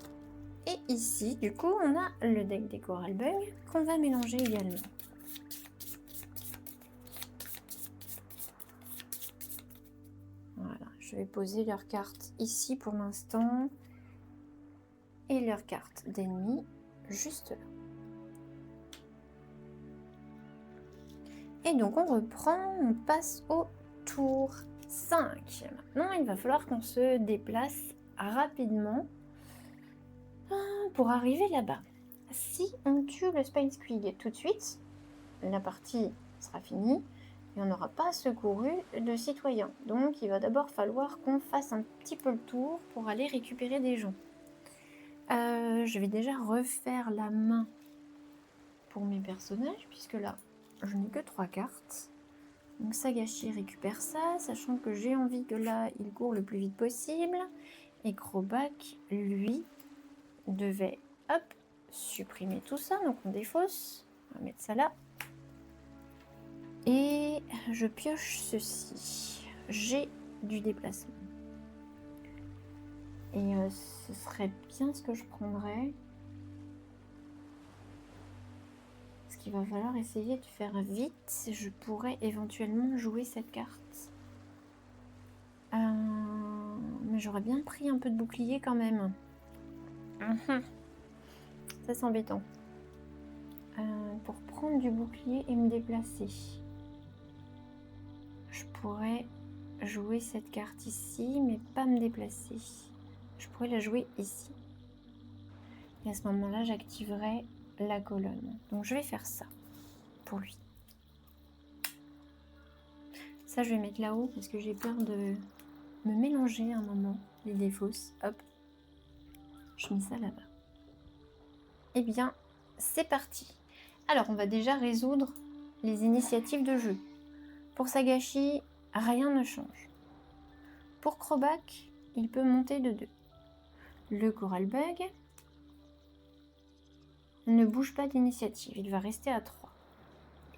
Et ici, du coup, on a le deck des coralbugs qu'on va mélanger également. Voilà, Je vais poser leur carte ici pour l'instant. Et leur carte d'ennemi juste là. Et donc on reprend, on passe au tour 5. Maintenant, il va falloir qu'on se déplace rapidement pour arriver là-bas. Si on tue le Spine-Squig tout de suite, la partie sera finie et on n'aura pas secouru de citoyens. Donc il va d'abord falloir qu'on fasse un petit peu le tour pour aller récupérer des gens. Je vais déjà refaire la main pour mes personnages, puisque là, je n'ai que 3 cartes. Donc Sagashi récupère ça, sachant que j'ai envie que là, il court le plus vite possible. Et Crobac, lui, devait, hop, supprimer tout ça. Donc on défausse. On va mettre ça là. Et je pioche ceci. J'ai du déplacement. Et ce serait bien ce que je prendrais. Parce qu'il va falloir essayer de faire vite. Je pourrais éventuellement jouer cette carte. Mais j'aurais bien pris un peu de bouclier quand même. Ça c'est embêtant. Pour prendre du bouclier et me déplacer. Je pourrais jouer cette carte ici, mais pas me déplacer. Je pourrais la jouer ici. Et à ce moment-là, j'activerai la colonne. Donc je vais faire ça pour lui. Ça, je vais mettre là-haut parce que j'ai peur de me mélanger un moment, les défausses. Hop, je mets ça là-bas. Eh bien, c'est parti. Alors, on va déjà résoudre les initiatives de jeu. Pour Sagashi, rien ne change. Pour Crobac, il peut monter de 2. Le Coralbug ne bouge pas d'initiative, il va rester à 3.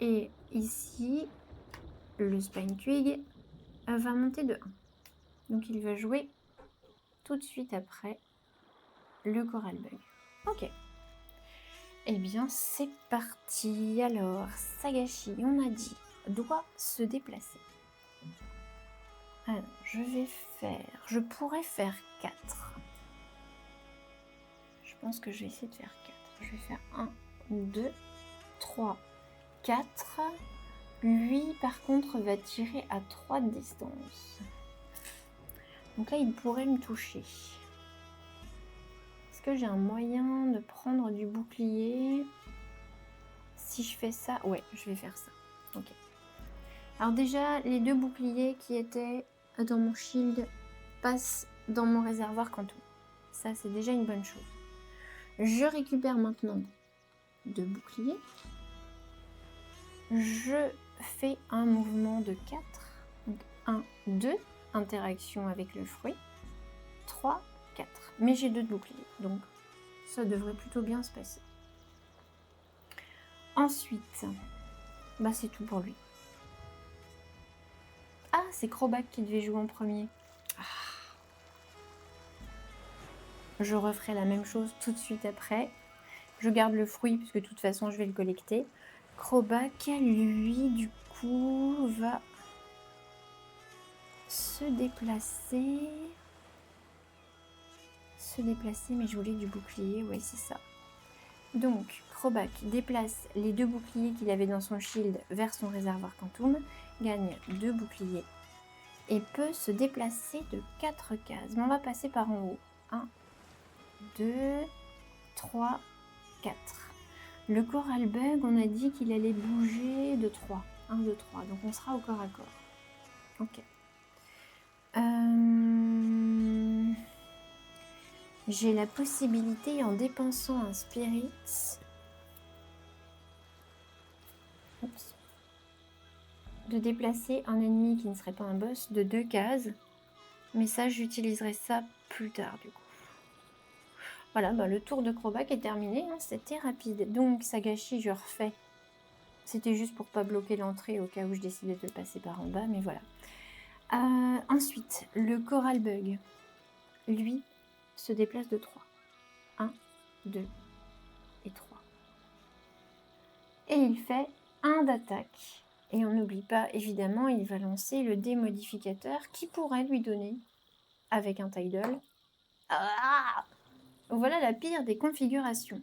Et ici, le Spine-Squig va monter de 1. Donc il va jouer tout de suite après le Coralbug. Ok. Eh bien, c'est parti. Alors, Sagashi, on a dit, doit se déplacer. Alors, je pourrais faire 4. Je pense que je vais essayer de faire 4. Je vais faire 1, 2, 3, 4. Lui, par contre, va tirer à 3 de distance. Donc là, il pourrait me toucher. Est-ce que j'ai un moyen de prendre du bouclier? Si je fais ça, ouais, je vais faire ça. Ok. Alors déjà, les 2 boucliers qui étaient dans mon shield passent dans mon réservoir quantum. Ça, c'est déjà une bonne chose. Je récupère maintenant 2 boucliers. Je fais un mouvement de 4. Donc 1, 2, interaction avec le fruit. 3, 4. Mais j'ai 2 boucliers, donc ça devrait plutôt bien se passer. Ensuite, bah c'est tout pour lui. Ah, c'est Crobac qui devait jouer en premier. Ah. Je referai la même chose tout de suite après. Je garde le fruit, puisque de toute façon, je vais le collecter. Crobac, lui, du coup, va se déplacer. Mais je voulais du bouclier, ouais, c'est ça. Donc, Crobac déplace les 2 boucliers qu'il avait dans son shield vers son réservoir quantum, gagne 2 boucliers et peut se déplacer de 4 cases. Mais on va passer par en haut. 1, 2, 3, 4. Le Coralbug, on a dit qu'il allait bouger de 3. 1, 2, 3. Donc on sera au corps à corps. Ok. J'ai la possibilité, en dépensant un spirit, de déplacer un ennemi qui ne serait pas un boss de 2 cases. Mais ça, j'utiliserai ça plus tard du coup. Voilà, bah, le tour de Crobac est terminé, hein, c'était rapide. Donc Sagashi, je refais. C'était juste pour pas bloquer l'entrée au cas où je décidais de passer par en bas, mais voilà. Ensuite, le Coralbug, lui, se déplace de 3. 1, 2 et 3. Et il fait 1 d'attaque Et on n'oublie pas, évidemment, il va lancer le dé modificateur qui pourrait lui donner, avec un Tidal. Ah, voilà la pire des configurations.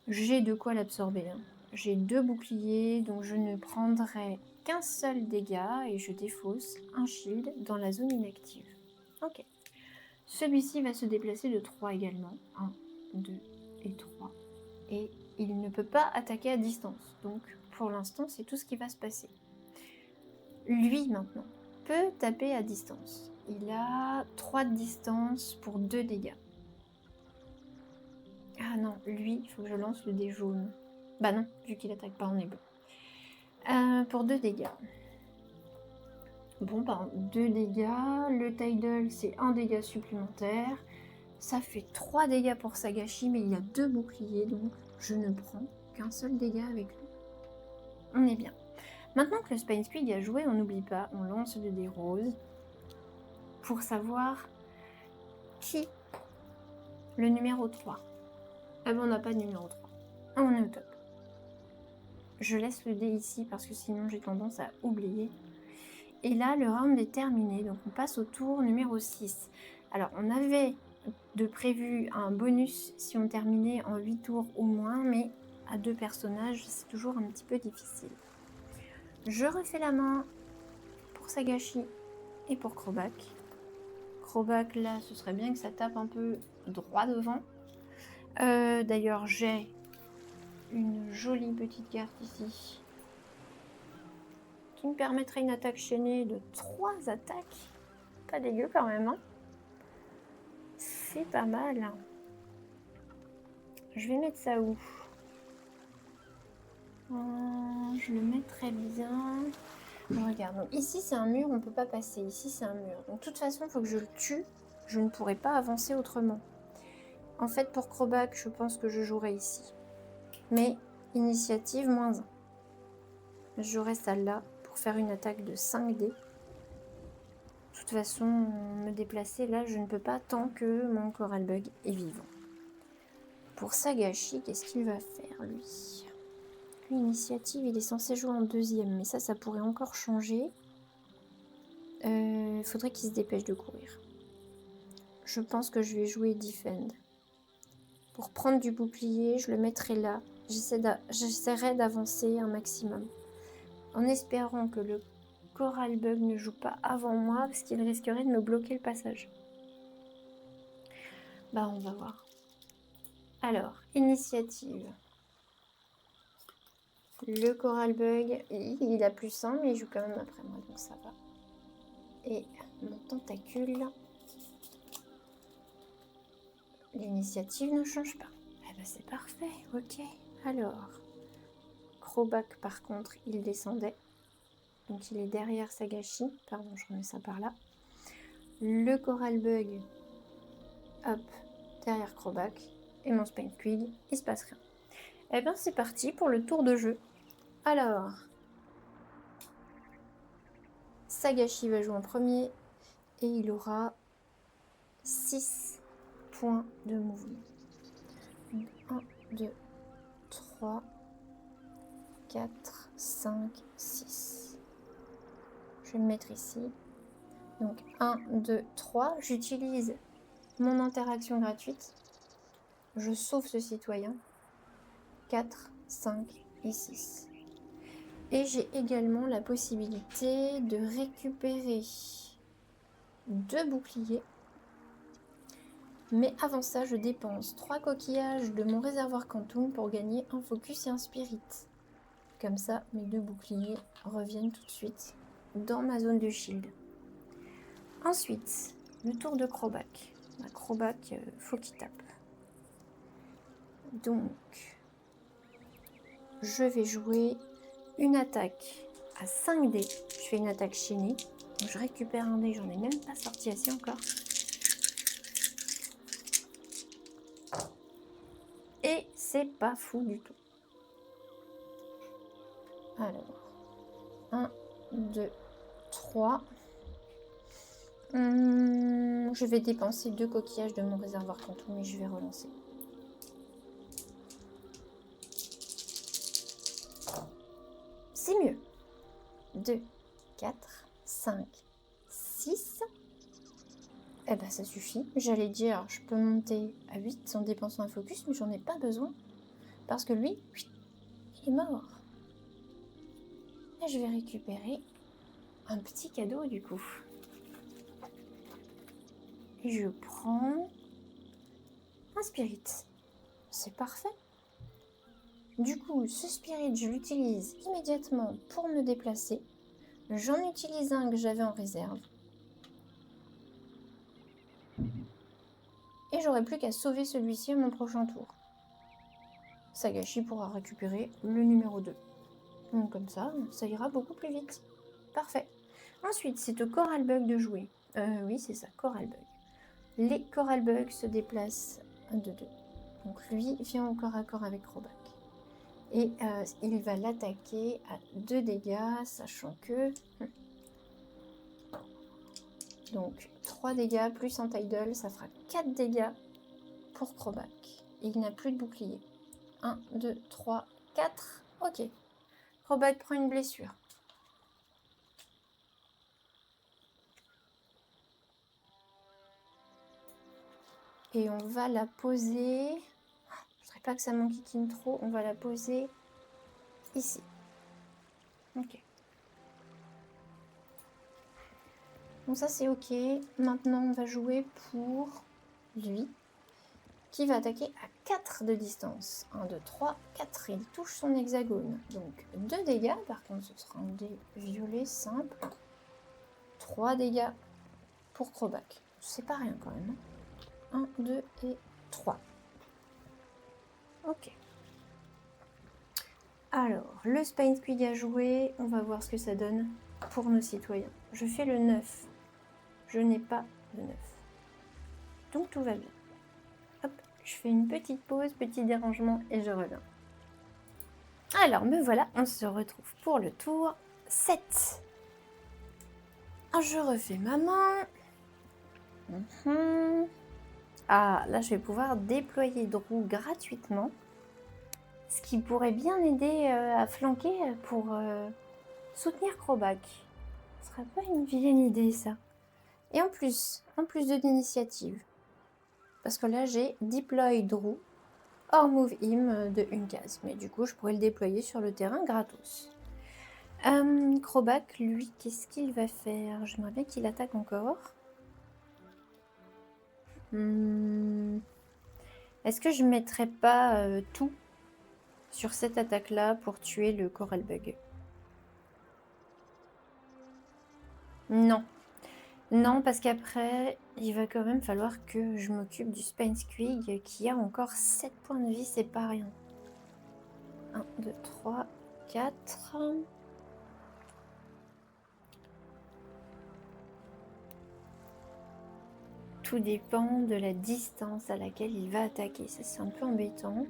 J'ai de quoi l'absorber. Hein. J'ai 2 boucliers, donc je ne prendrai qu'un seul dégât et je défausse un shield dans la zone inactive. Ok. Celui-ci va se déplacer de 3 également. 1, 2 et 3. Et il ne peut pas attaquer à distance. Donc pour l'instant, c'est tout ce qui va se passer. Lui, maintenant, peut taper à distance. Il a 3 de distance pour 2 dégâts. Ah non, lui, il faut que je lance le dé jaune. Bah non, vu qu'il attaque pas en est bleu. Pour 2 dégâts. Bon, bah 2 dégâts. Le Tidal, c'est 1 dégât supplémentaire. Ça fait 3 dégâts pour Sagashi, mais il a 2 boucliers, donc je ne prends qu'un seul dégât avec lui. On est bien. Maintenant que le Spine Squig a joué, on n'oublie pas, on lance le dé rose pour savoir qui le numéro 3. Ah bon, on n'a pas de numéro 3. Ah, on est au top. Je laisse le dé ici parce que sinon j'ai tendance à oublier. Et là, le round est terminé, donc on passe au tour numéro 6. Alors, on avait de prévu un bonus si on terminait en 8 tours ou moins, mais à 2 personnages, c'est toujours un petit peu difficile. Je refais la main pour Sagashi et pour Crobac. Crobac, là, ce serait bien que ça tape un peu droit devant. D'ailleurs, j'ai une jolie petite carte ici qui me permettrait une attaque chaînée de 3 attaques. Pas dégueu quand même, hein. C'est pas mal. Je vais mettre ça où? Je le mettrai bien. Regarde, donc ici c'est un mur, on ne peut pas passer. Ici c'est un mur. Donc de toute façon, il faut que je le tue. Je ne pourrai pas avancer autrement. En fait, pour Crobac, je pense que je jouerai ici. Mais initiative -1. J'aurai celle-là pour faire une attaque de 5 dés. De toute façon, me déplacer là, je ne peux pas tant que mon Coralbug est vivant. Pour Sagashi, qu'est-ce qu'il va faire lui? Lui, initiative, il est censé jouer en 2e, mais ça pourrait encore changer. Il faudrait qu'il se dépêche de courir. Je pense que je vais jouer Defend. Pour prendre du bouclier, je le mettrai là. J'essaierai d'avancer un maximum. En espérant que le Coralbug ne joue pas avant moi, parce qu'il risquerait de me bloquer le passage. Bah, on va voir. Alors, initiative. Le Coralbug, il a +1, mais il joue quand même après moi, donc ça va. Et mon tentacule, l'initiative ne change pas. Eh ben c'est parfait, ok. Alors, Crobac par contre, il descendait. Donc il est derrière Sagashi. Pardon, je remets ça par là. Le Coralbug, hop, derrière Crobac. Et mon Spine Squig, il se passe rien. Eh ben c'est parti pour le tour de jeu. Alors, Sagashi va jouer en premier. Et il aura 6 points de mouvement. Donc 1, 2, 3, 4, 5, 6. Je vais le mettre ici. Donc 1, 2, 3. J'utilise mon interaction gratuite. Je sauve ce citoyen. 4, 5 et 6. Et j'ai également la possibilité de récupérer 2 boucliers. Mais avant ça, je dépense 3 coquillages de mon réservoir Quantum pour gagner un focus et un spirit. Comme ça, mes 2 boucliers reviennent tout de suite dans ma zone de shield. Ensuite, le tour de Crobac. Crobac, faut qu'il tape. Donc, je vais jouer une attaque à 5 dés. Je fais une attaque chaînée. Donc, je récupère un dé, j'en ai même pas sorti assez encore. Et c'est pas fou du tout. Alors, 1, 2, 3. Je vais dépenser 2 coquillages de mon réservoir Quantum et je vais relancer. 2, 4, 5, 6. Eh ben ça suffit. J'allais dire, je peux monter à 8 en dépensant un focus, mais j'en ai pas besoin. Parce que lui, il est mort. Et je vais récupérer un petit cadeau du coup. Et je prends un spirit. C'est parfait. Du coup, ce spirit, je l'utilise immédiatement pour me déplacer. J'en utilise un que j'avais en réserve. Et j'aurai plus qu'à sauver celui-ci à mon prochain tour. Sagashi pourra récupérer le numéro 2. Donc comme ça ira beaucoup plus vite. Parfait. Ensuite, c'est au Coral Bug de jouer. Oui, c'est ça, Coral Bug. Les Coral Bugs se déplacent 1, 2, 2. Donc lui vient au corps à corps avec Crobat. Et il va l'attaquer à 2 dégâts, sachant que... Donc 3 dégâts plus un Tidal, ça fera 4 dégâts pour Crobat. Et il n'a plus de bouclier. 1, 2, 3, 4. Ok. Crobat prend une blessure. Et on va la poser... Je ne voudrais pas que ça m'enquiquine trop. On va la poser ici. Ok. Donc ça c'est ok. Maintenant on va jouer pour lui. Qui va attaquer à 4 de distance. 1, 2, 3, 4. Il touche son hexagone. Donc 2 dégâts. Par contre ce sera un dé violet simple. 3 dégâts pour Crobat. C'est pas rien quand même. 1, 2 et 3. Ok. Alors, le Spine Squig a joué. On va voir ce que ça donne pour nos citoyens. Je fais le 9. Je n'ai pas de 9. Donc tout va bien. Hop, je fais une petite pause, petit dérangement et je reviens. Alors, me voilà, on se retrouve pour le tour 7. Je refais ma main. Ah, là, je vais pouvoir déployer Drew gratuitement. Ce qui pourrait bien aider à flanquer pour soutenir Crobat. Ce serait pas une vilaine idée, ça. Et en plus de d'initiative. Parce que là, j'ai Deploy Drew hors Move Him de une case. Mais du coup, je pourrais le déployer sur le terrain gratos. Crobat, lui, qu'est-ce qu'il va faire? J'aimerais bien qu'il attaque encore. Est-ce que je ne mettrais pas tout sur cette attaque-là pour tuer le Coral Bug? Non. Non, parce qu'après, il va quand même falloir que je m'occupe du Spine Squig qui a encore 7 points de vie, c'est pas rien. 1, 2, 3, 4... Tout dépend de la distance à laquelle il va attaquer. Ça, c'est un peu embêtant.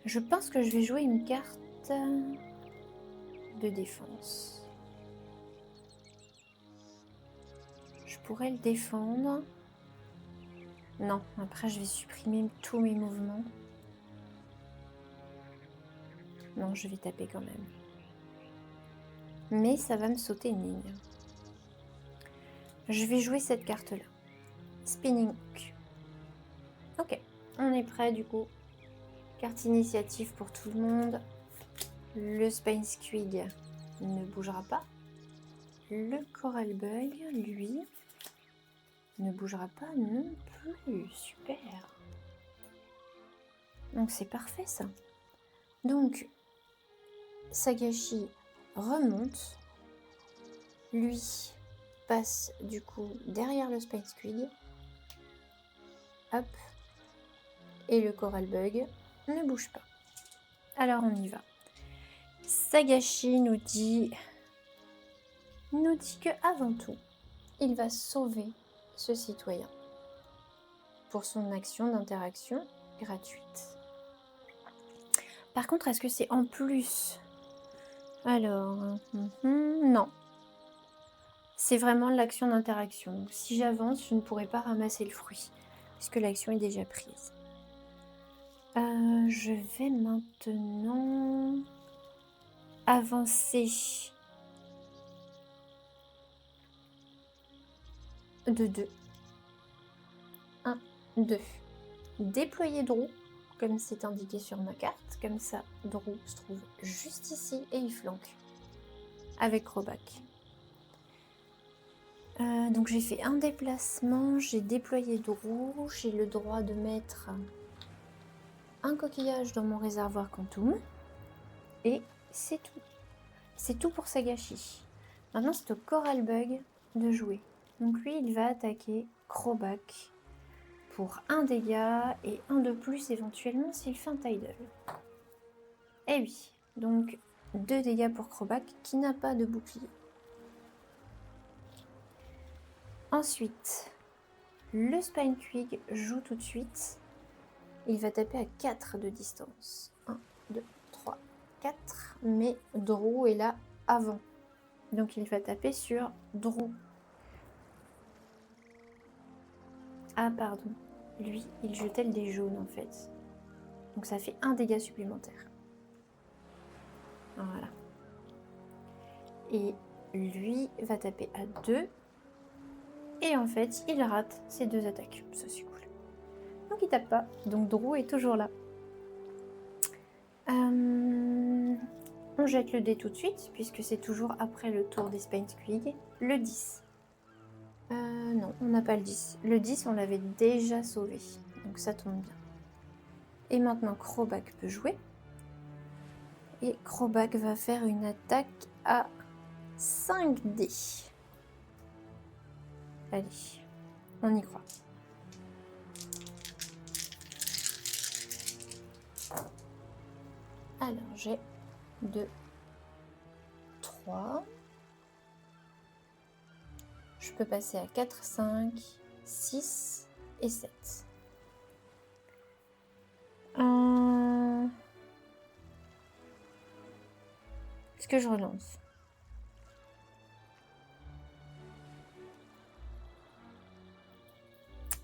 Je pense que je vais jouer une carte de défense. Je pourrais le défendre. Non, après je vais supprimer tous mes mouvements. Non, je vais taper quand même. Mais ça va me sauter une ligne. Je vais jouer cette carte-là. Spinning Hook. Ok, on est prêt du coup. Carte initiative pour tout le monde. Le Spine Squig ne bougera pas. Le Coral Bug, lui, ne bougera pas non plus. Super. Donc c'est parfait ça. Donc Sagashi remonte. Lui passe du coup derrière le Spine Squig. Hop. Et le Coral Bug ne bouge pas. Alors on y va. Sagashi nous dit que avant tout, il va sauver ce citoyen pour son action d'interaction gratuite. Par contre, est-ce que c'est en plus? Alors, non. C'est vraiment l'action d'interaction. Donc, si j'avance, je ne pourrai pas ramasser le fruit, puisque l'action est déjà prise. Je vais maintenant avancer de 2. 1, 2. Déployer Drew, comme c'est indiqué sur ma carte. Comme ça, Drew se trouve juste ici et il flanque avec Crobac. Donc j'ai fait un déplacement, j'ai déployé Drew, j'ai le droit de mettre un coquillage dans mon réservoir Quantum. Et c'est tout. C'est tout pour Sagashi. Maintenant, c'est au Coralbug de jouer. Donc lui, il va attaquer Crobac pour un dégât et un de plus éventuellement s'il fait un Tidal. Eh oui, donc 2 dégâts pour Crobac qui n'a pas de bouclier. Ensuite, le Spinequig joue tout de suite. Il va taper à 4 de distance. 1, 2, 3, 4. Mais Drew est là avant. Donc il va taper sur Drew. Ah pardon, lui il jetait le dé jaune en fait. Donc ça fait un dégât supplémentaire. Voilà. Et lui va taper à 2. Et en fait il rate ses 2 attaques. Ça c'est cool. Donc il tape pas. Donc Drew est toujours là. On jette le dé tout de suite puisque c'est toujours après le tour des Spinequig. Le 10. Non, on n'a pas le 10. Le 10, on l'avait déjà sauvé. Donc ça tombe bien. Et maintenant, Crobac peut jouer. Et Crobac va faire une attaque à 5 dés. Allez, on y croit. Alors, j'ai 2, 3... Je peux passer à 4, 5, 6 et 7. Est-ce que je relance?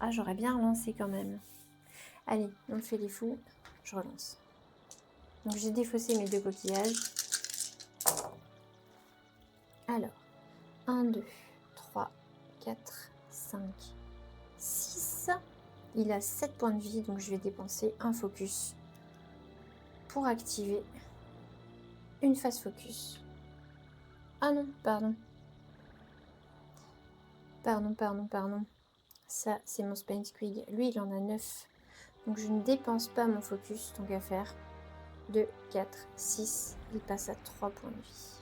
Ah, j'aurais bien relancé quand même. Allez, on fait les fous. Je relance. Donc j'ai défaussé mes 2 coquillages. Alors, 1, 2, 3, 4, 5, 6. Il a 7 points de vie, donc je vais dépenser un focus pour activer une phase focus. Ah non, pardon. Pardon. Ça, c'est mon Spinequig. Lui, il en a 9. Donc je ne dépense pas mon focus, tant qu'à faire. 2, 4, 6. Il passe à 3 points de vie.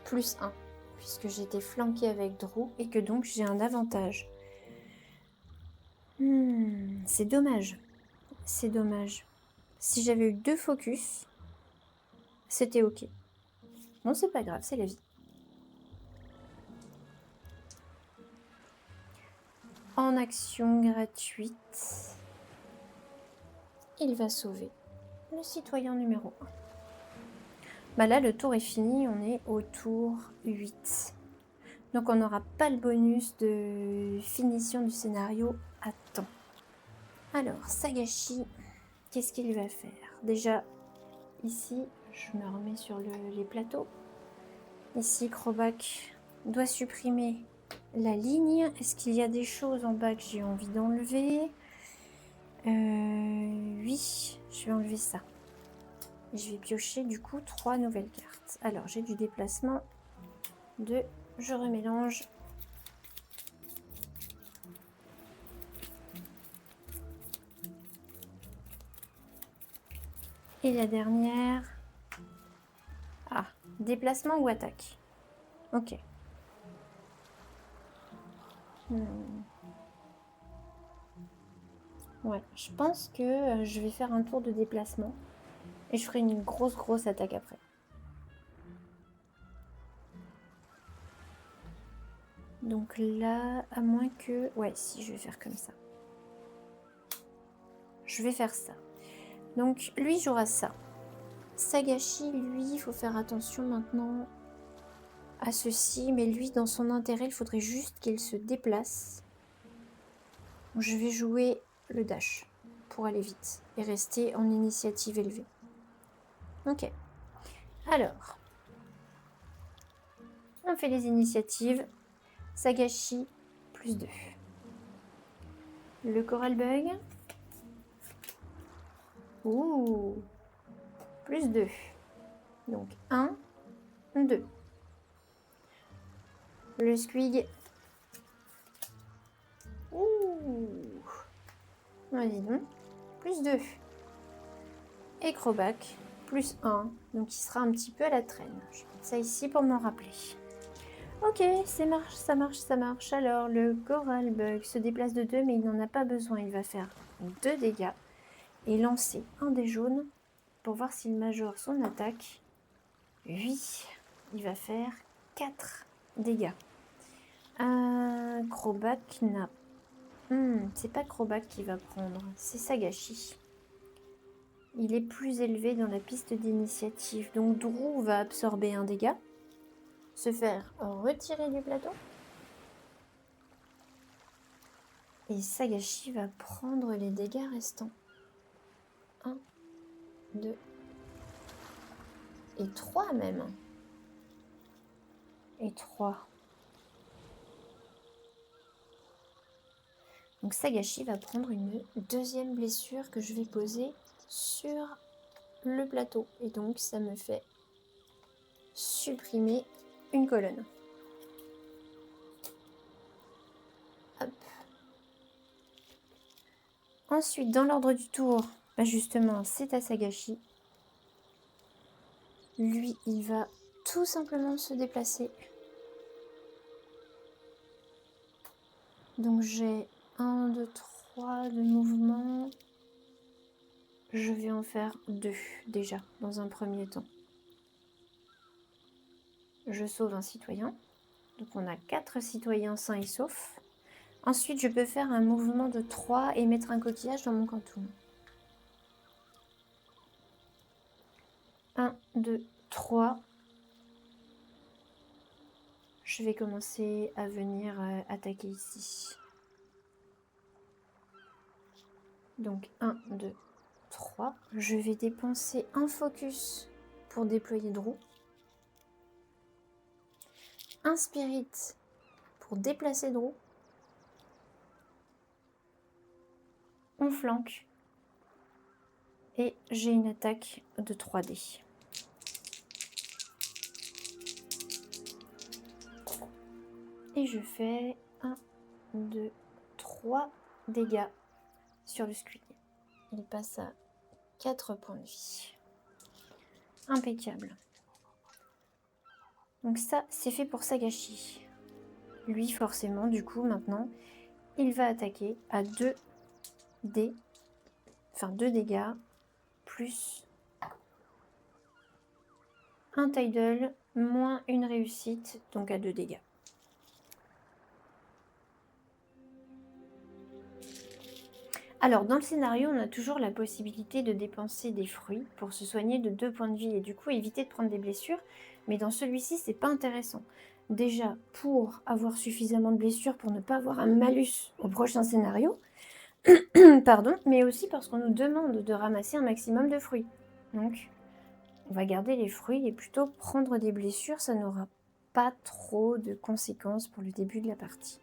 Plus 1, puisque j'ai été flanquée avec Drew et que donc j'ai un avantage. C'est dommage. C'est dommage. Si j'avais eu 2 focus, c'était ok. Bon, c'est pas grave, c'est la vie. En action gratuite, il va sauver le citoyen numéro 1. Bah là, le tour est fini, on est au tour 8. Donc on n'aura pas le bonus de finition du scénario à temps. Alors, Sagashi, qu'est-ce qu'il va faire? Déjà, ici, je me remets sur les plateaux. Ici, Crobac doit supprimer la ligne. Est-ce qu'il y a des choses en bas que j'ai envie d'enlever? Oui, je vais enlever ça. Je vais piocher du coup 3 nouvelles cartes. Alors, j'ai du déplacement. 2, je remélange. Et la dernière... Ah, déplacement ou attaque? Ok. Ouais, je pense que je vais faire un tour de déplacement. Et je ferai une grosse attaque après. Donc là, à moins que... Ouais, si, je vais faire comme ça. Je vais faire ça. Donc, lui jouera ça. Sagashi, lui, il faut faire attention maintenant à ceci. Mais lui, dans son intérêt, il faudrait juste qu'il se déplace. Je vais jouer le dash pour aller vite et rester en initiative élevée. Ok. Alors, on fait les initiatives. Sagashi, plus 2. Le Coral Bug. Ouh, plus 2. Donc 1, 2. Le Squig. Ouh. Vas-y donc. Plus 2. Et Crobac, plus 1. Donc il sera un petit peu à la traîne. Je vais mettre ça ici pour m'en rappeler. Ok, ça marche, ça marche, ça marche. Alors, le Coral Bug se déplace de 2, mais il n'en a pas besoin. Il va faire 2 dégâts et lancer un dé jaune pour voir s'il majore son attaque. Oui, il va faire 4 dégâts. Crobac n'a... c'est pas Crobac qui va prendre, c'est Sagashi. Il est plus élevé dans la piste d'initiative. Donc Drew va absorber un dégât, se faire retirer du plateau. Et Sagashi va prendre les dégâts restants. 1, 2 et 3 même. Et 3. Donc Sagashi va prendre une deuxième blessure que je vais poser sur le plateau. Et donc ça me fait supprimer une colonne. Hop. Ensuite, dans l'ordre du tour, justement, c'est à Sagashi. Lui, il va tout simplement se déplacer. Donc j'ai 1, 2, 3 de mouvement. Je vais en faire 2 déjà, dans un premier temps. Je sauve un citoyen. Donc on a 4 citoyens sains et saufs. Ensuite, je peux faire un mouvement de 3 et mettre un coquillage dans mon canton. 1, 2, 3. Je vais commencer à venir attaquer ici. Donc 1, 2, 3. Je vais dépenser un focus pour déployer Drew. Un spirit pour déplacer Drew. On flanque. Et j'ai une attaque de 3D. Et je fais 1, 2, 3 dégâts sur le squid. Il passe à 4 points de vie. Impeccable. Donc ça, c'est fait pour Sagashi. Lui, forcément, du coup, maintenant, il va attaquer à 2 dés. Enfin, 2 dégâts, plus un Tidal, moins une réussite, donc à 2 dégâts. Alors, dans le scénario, on a toujours la possibilité de dépenser des fruits pour se soigner de 2 points de vie et du coup éviter de prendre des blessures. Mais dans celui-ci, c'est pas intéressant. Déjà, pour avoir suffisamment de blessures pour ne pas avoir un malus au prochain scénario, pardon, mais aussi parce qu'on nous demande de ramasser un maximum de fruits. Donc, on va garder les fruits et plutôt prendre des blessures, ça n'aura pas trop de conséquences pour le début de la partie.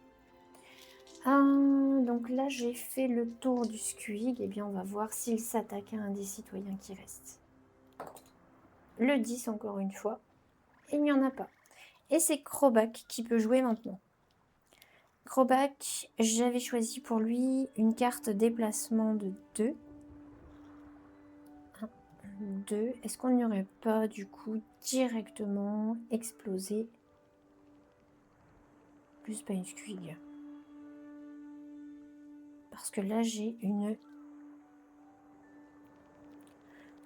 Donc là, j'ai fait le tour du squig. Et bien, on va voir s'il s'attaque à un des citoyens qui reste. Le 10, encore une fois. Il n'y en a pas. Et c'est Crobac qui peut jouer maintenant. Crobac, j'avais choisi pour lui une carte déplacement de 2. 1, 2. Est-ce qu'on n'y aurait pas, du coup, directement explosé plus pas une squig? Parce que là, j'ai une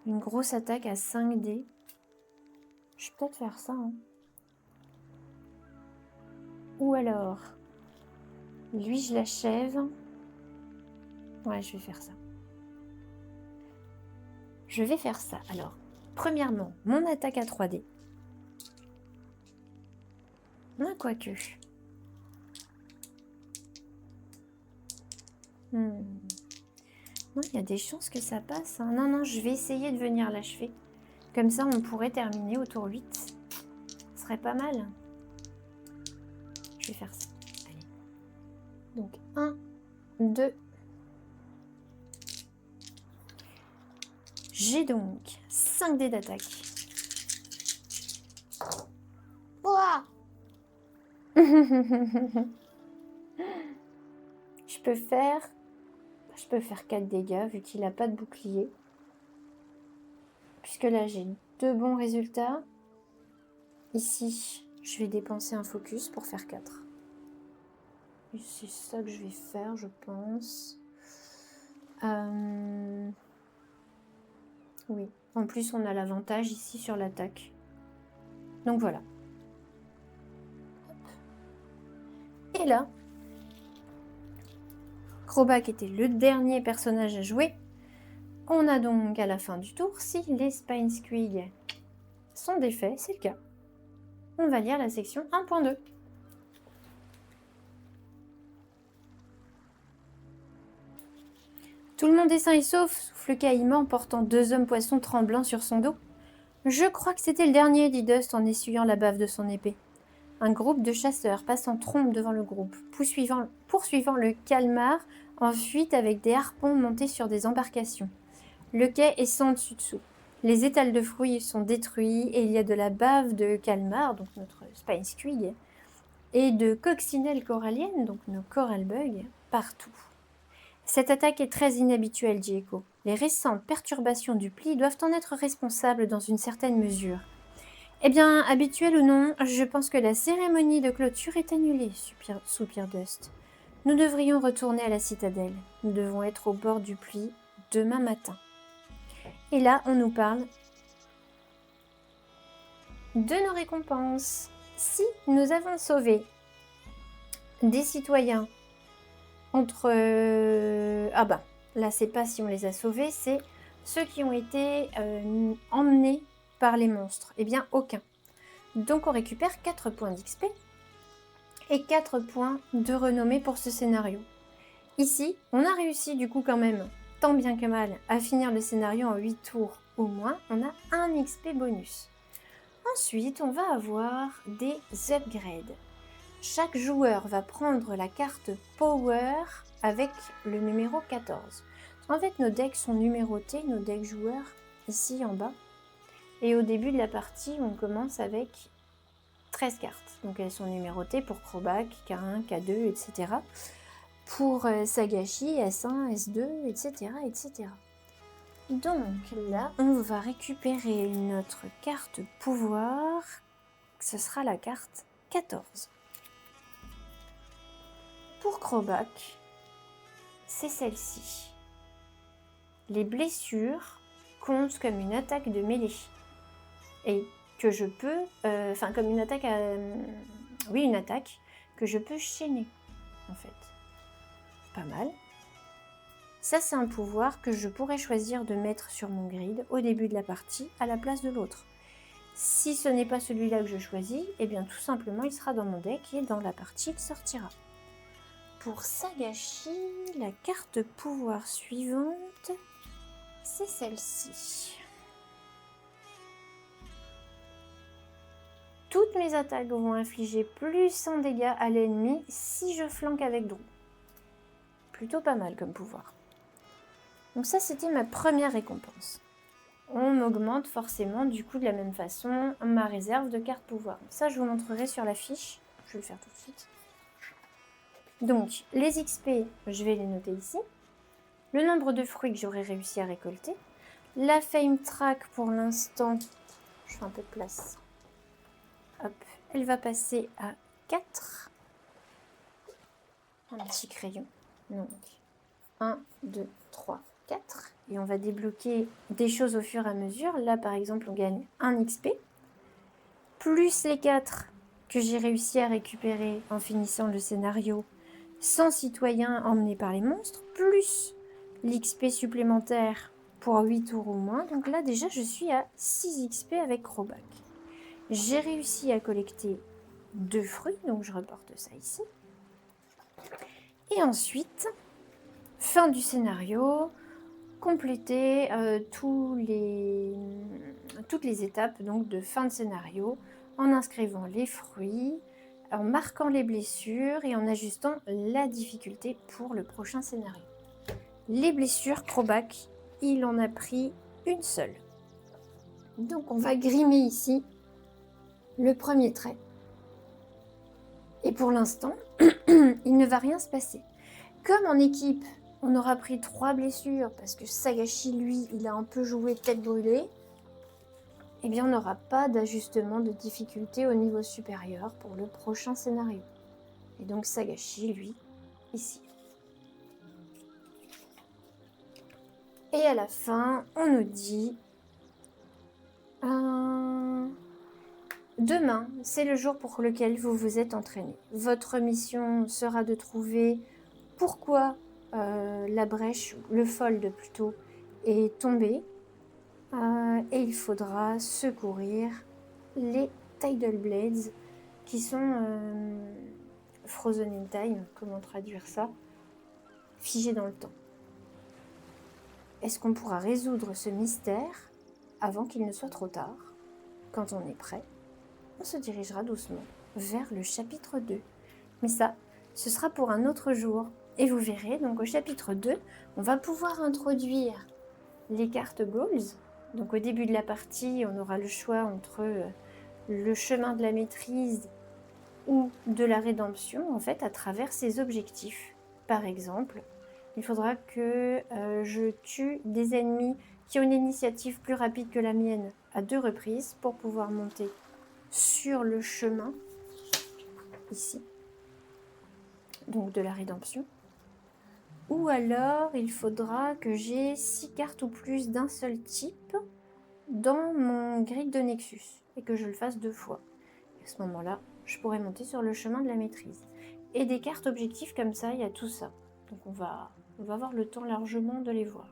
grosse attaque à 5D. Je vais peut-être faire ça. Ou alors, lui, je l'achève. Ouais, je vais faire ça. Je vais faire ça. Alors, premièrement, mon attaque à 3D. Quoique. Non, il y a des chances que ça passe. Hein. Non, non, je vais essayer de venir l'achever. Comme ça, on pourrait terminer au tour 8. Ce serait pas mal. Je vais faire ça. Allez. Donc, 1, 2. J'ai donc 5 dés d'attaque. Ouah. Je peux faire 4 dégâts vu qu'il n'a pas de bouclier. Puisque là, j'ai 2 bons résultats. Ici, je vais dépenser un focus pour faire 4. Et c'est ça que je vais faire, je pense. Oui. En plus, on a l'avantage ici sur l'attaque. Donc voilà. Et là, Crobac était le dernier personnage à jouer. On a donc à la fin du tour, si les Spine-Squig sont défaits, c'est le cas. On va lire la section 1.2. Tout le monde est sain et sauf, souffle Caïman portant 2 hommes poissons tremblants sur son dos. Je crois que c'était le dernier, dit Dust en essuyant la bave de son épée. Un groupe de chasseurs passe en trombe devant le groupe, poursuivant le calmar en fuite avec des harpons montés sur des embarcations. Le quai est sans dessus-dessous. Les étals de fruits sont détruits et il y a de la bave de calmar, donc notre Spine Squig, et de coccinelles coralliennes, donc nos coral bugs, partout. Cette attaque est très inhabituelle, dit Echo. Les récentes perturbations du pli doivent en être responsables dans une certaine mesure. Eh bien, habituel ou non, je pense que la cérémonie de clôture est annulée, soupire Dust. Nous devrions retourner à la citadelle. Nous devons être au bord du pli demain matin. Et là, on nous parle de nos récompenses. Si nous avons sauvé des citoyens entre... Ah bah, là, c'est pas si on les a sauvés, c'est ceux qui ont été emmenés par les monstres. Eh bien, aucun. Donc, on récupère 4 points d'XP et 4 points de renommée pour ce scénario. Ici, on a réussi du coup quand même, tant bien que mal, à finir le scénario en 8 tours au moins. On a un XP bonus. Ensuite, on va avoir des upgrades. Chaque joueur va prendre la carte Power avec le numéro 14. En fait, nos decks sont numérotés, nos decks joueurs, ici en bas. Et au début de la partie, on commence avec 13 cartes. Donc elles sont numérotées pour Crobac, K1, K2, etc. Pour Sagashi, S1, S2, etc., etc. Donc là, on va récupérer notre carte pouvoir. Ce sera la carte 14. Pour Crobac, c'est celle-ci. Les blessures comptent comme une attaque de mêlée. Et que je peux... comme une attaque oui, une attaque que je peux chaîner, en fait. Pas mal. Ça, c'est un pouvoir que je pourrais choisir de mettre sur mon grid au début de la partie à la place de l'autre. Si ce n'est pas celui-là que je choisis, eh bien tout simplement il sera dans mon deck et dans la partie il sortira. Pour Sagashi, la carte pouvoir suivante, c'est celle-ci. Toutes mes attaques vont infliger plus 100 dégâts à l'ennemi si je flanque avec Drew. Plutôt pas mal comme pouvoir. Donc ça, c'était ma première récompense. On augmente forcément, du coup, de la même façon, ma réserve de cartes pouvoir. Ça, je vous montrerai sur la fiche. Je vais le faire tout de suite. Donc, les XP, je vais les noter ici. Le nombre de fruits que j'aurai réussi à récolter. La fame track, pour l'instant, je fais un peu de place. Hop, elle va passer à 4. Un petit crayon. Donc, 1, 2, 3, 4. Et on va débloquer des choses au fur et à mesure. Là, par exemple, on gagne 1 XP. Plus les 4 que j'ai réussi à récupérer en finissant le scénario sans citoyens emmenés par les monstres. Plus l'XP supplémentaire pour 8 tours au moins. Donc là, déjà, je suis à 6 XP avec Crobac. J'ai réussi à collecter 2 fruits. Donc, je reporte ça ici. Et ensuite... Fin du scénario, compléter toutes les étapes donc, de fin de scénario en inscrivant les fruits, en marquant les blessures et en ajustant la difficulté pour le prochain scénario. Les blessures, Crobac, il en a pris une seule. Donc on va grimer ici le premier trait. Et pour l'instant, il ne va rien se passer. Comme en équipe, on aura pris 3 blessures parce que Sagashi, lui, il a un peu joué tête brûlée, eh bien on n'aura pas d'ajustement de difficulté au niveau supérieur pour le prochain scénario. Et donc Sagashi, lui, ici. Et à la fin, on nous dit... Demain, c'est le jour pour lequel vous vous êtes entraîné. Votre mission sera de trouver pourquoi la brèche, le fold plutôt, est tombé. Et il faudra secourir les Tidal Blades qui sont frozen in time, comment traduire ça, figés dans le temps. Est-ce qu'on pourra résoudre ce mystère avant qu'il ne soit trop tard? Quand on est prêt, on se dirigera doucement vers le chapitre 2. Mais ça, ce sera pour un autre jour. Et vous verrez, donc au chapitre 2, on va pouvoir introduire les cartes goals. Donc au début de la partie, on aura le choix entre le chemin de la maîtrise ou de la rédemption, en fait, à travers ses objectifs. Par exemple, il faudra que je tue des ennemis qui ont une initiative plus rapide que la mienne à 2 reprises pour pouvoir monter sur le chemin, ici, donc de la rédemption. Ou alors, il faudra que j'ai 6 cartes ou plus d'un seul type dans mon grille de Nexus et que je le fasse 2 fois. À ce moment-là, je pourrais monter sur le chemin de la maîtrise. Et des cartes objectifs comme ça, il y a tout ça. Donc on va avoir le temps largement de les voir.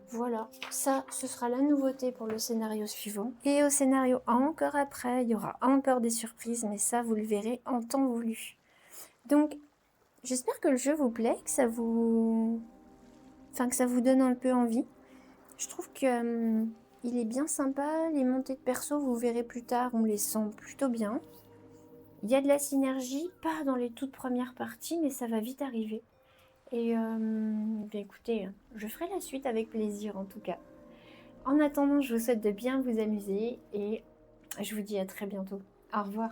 Voilà, ça, ce sera la nouveauté pour le scénario suivant. Et au scénario encore après, il y aura encore des surprises, mais ça, vous le verrez en temps voulu. Donc, j'espère que le jeu vous plaît, que ça vous donne un peu envie. Je trouve que il est bien sympa. Les montées de perso, vous verrez plus tard, on les sent plutôt bien. Il y a de la synergie, pas dans les toutes premières parties, mais ça va vite arriver. Et écoutez, je ferai la suite avec plaisir en tout cas. En attendant, je vous souhaite de bien vous amuser et je vous dis à très bientôt. Au revoir.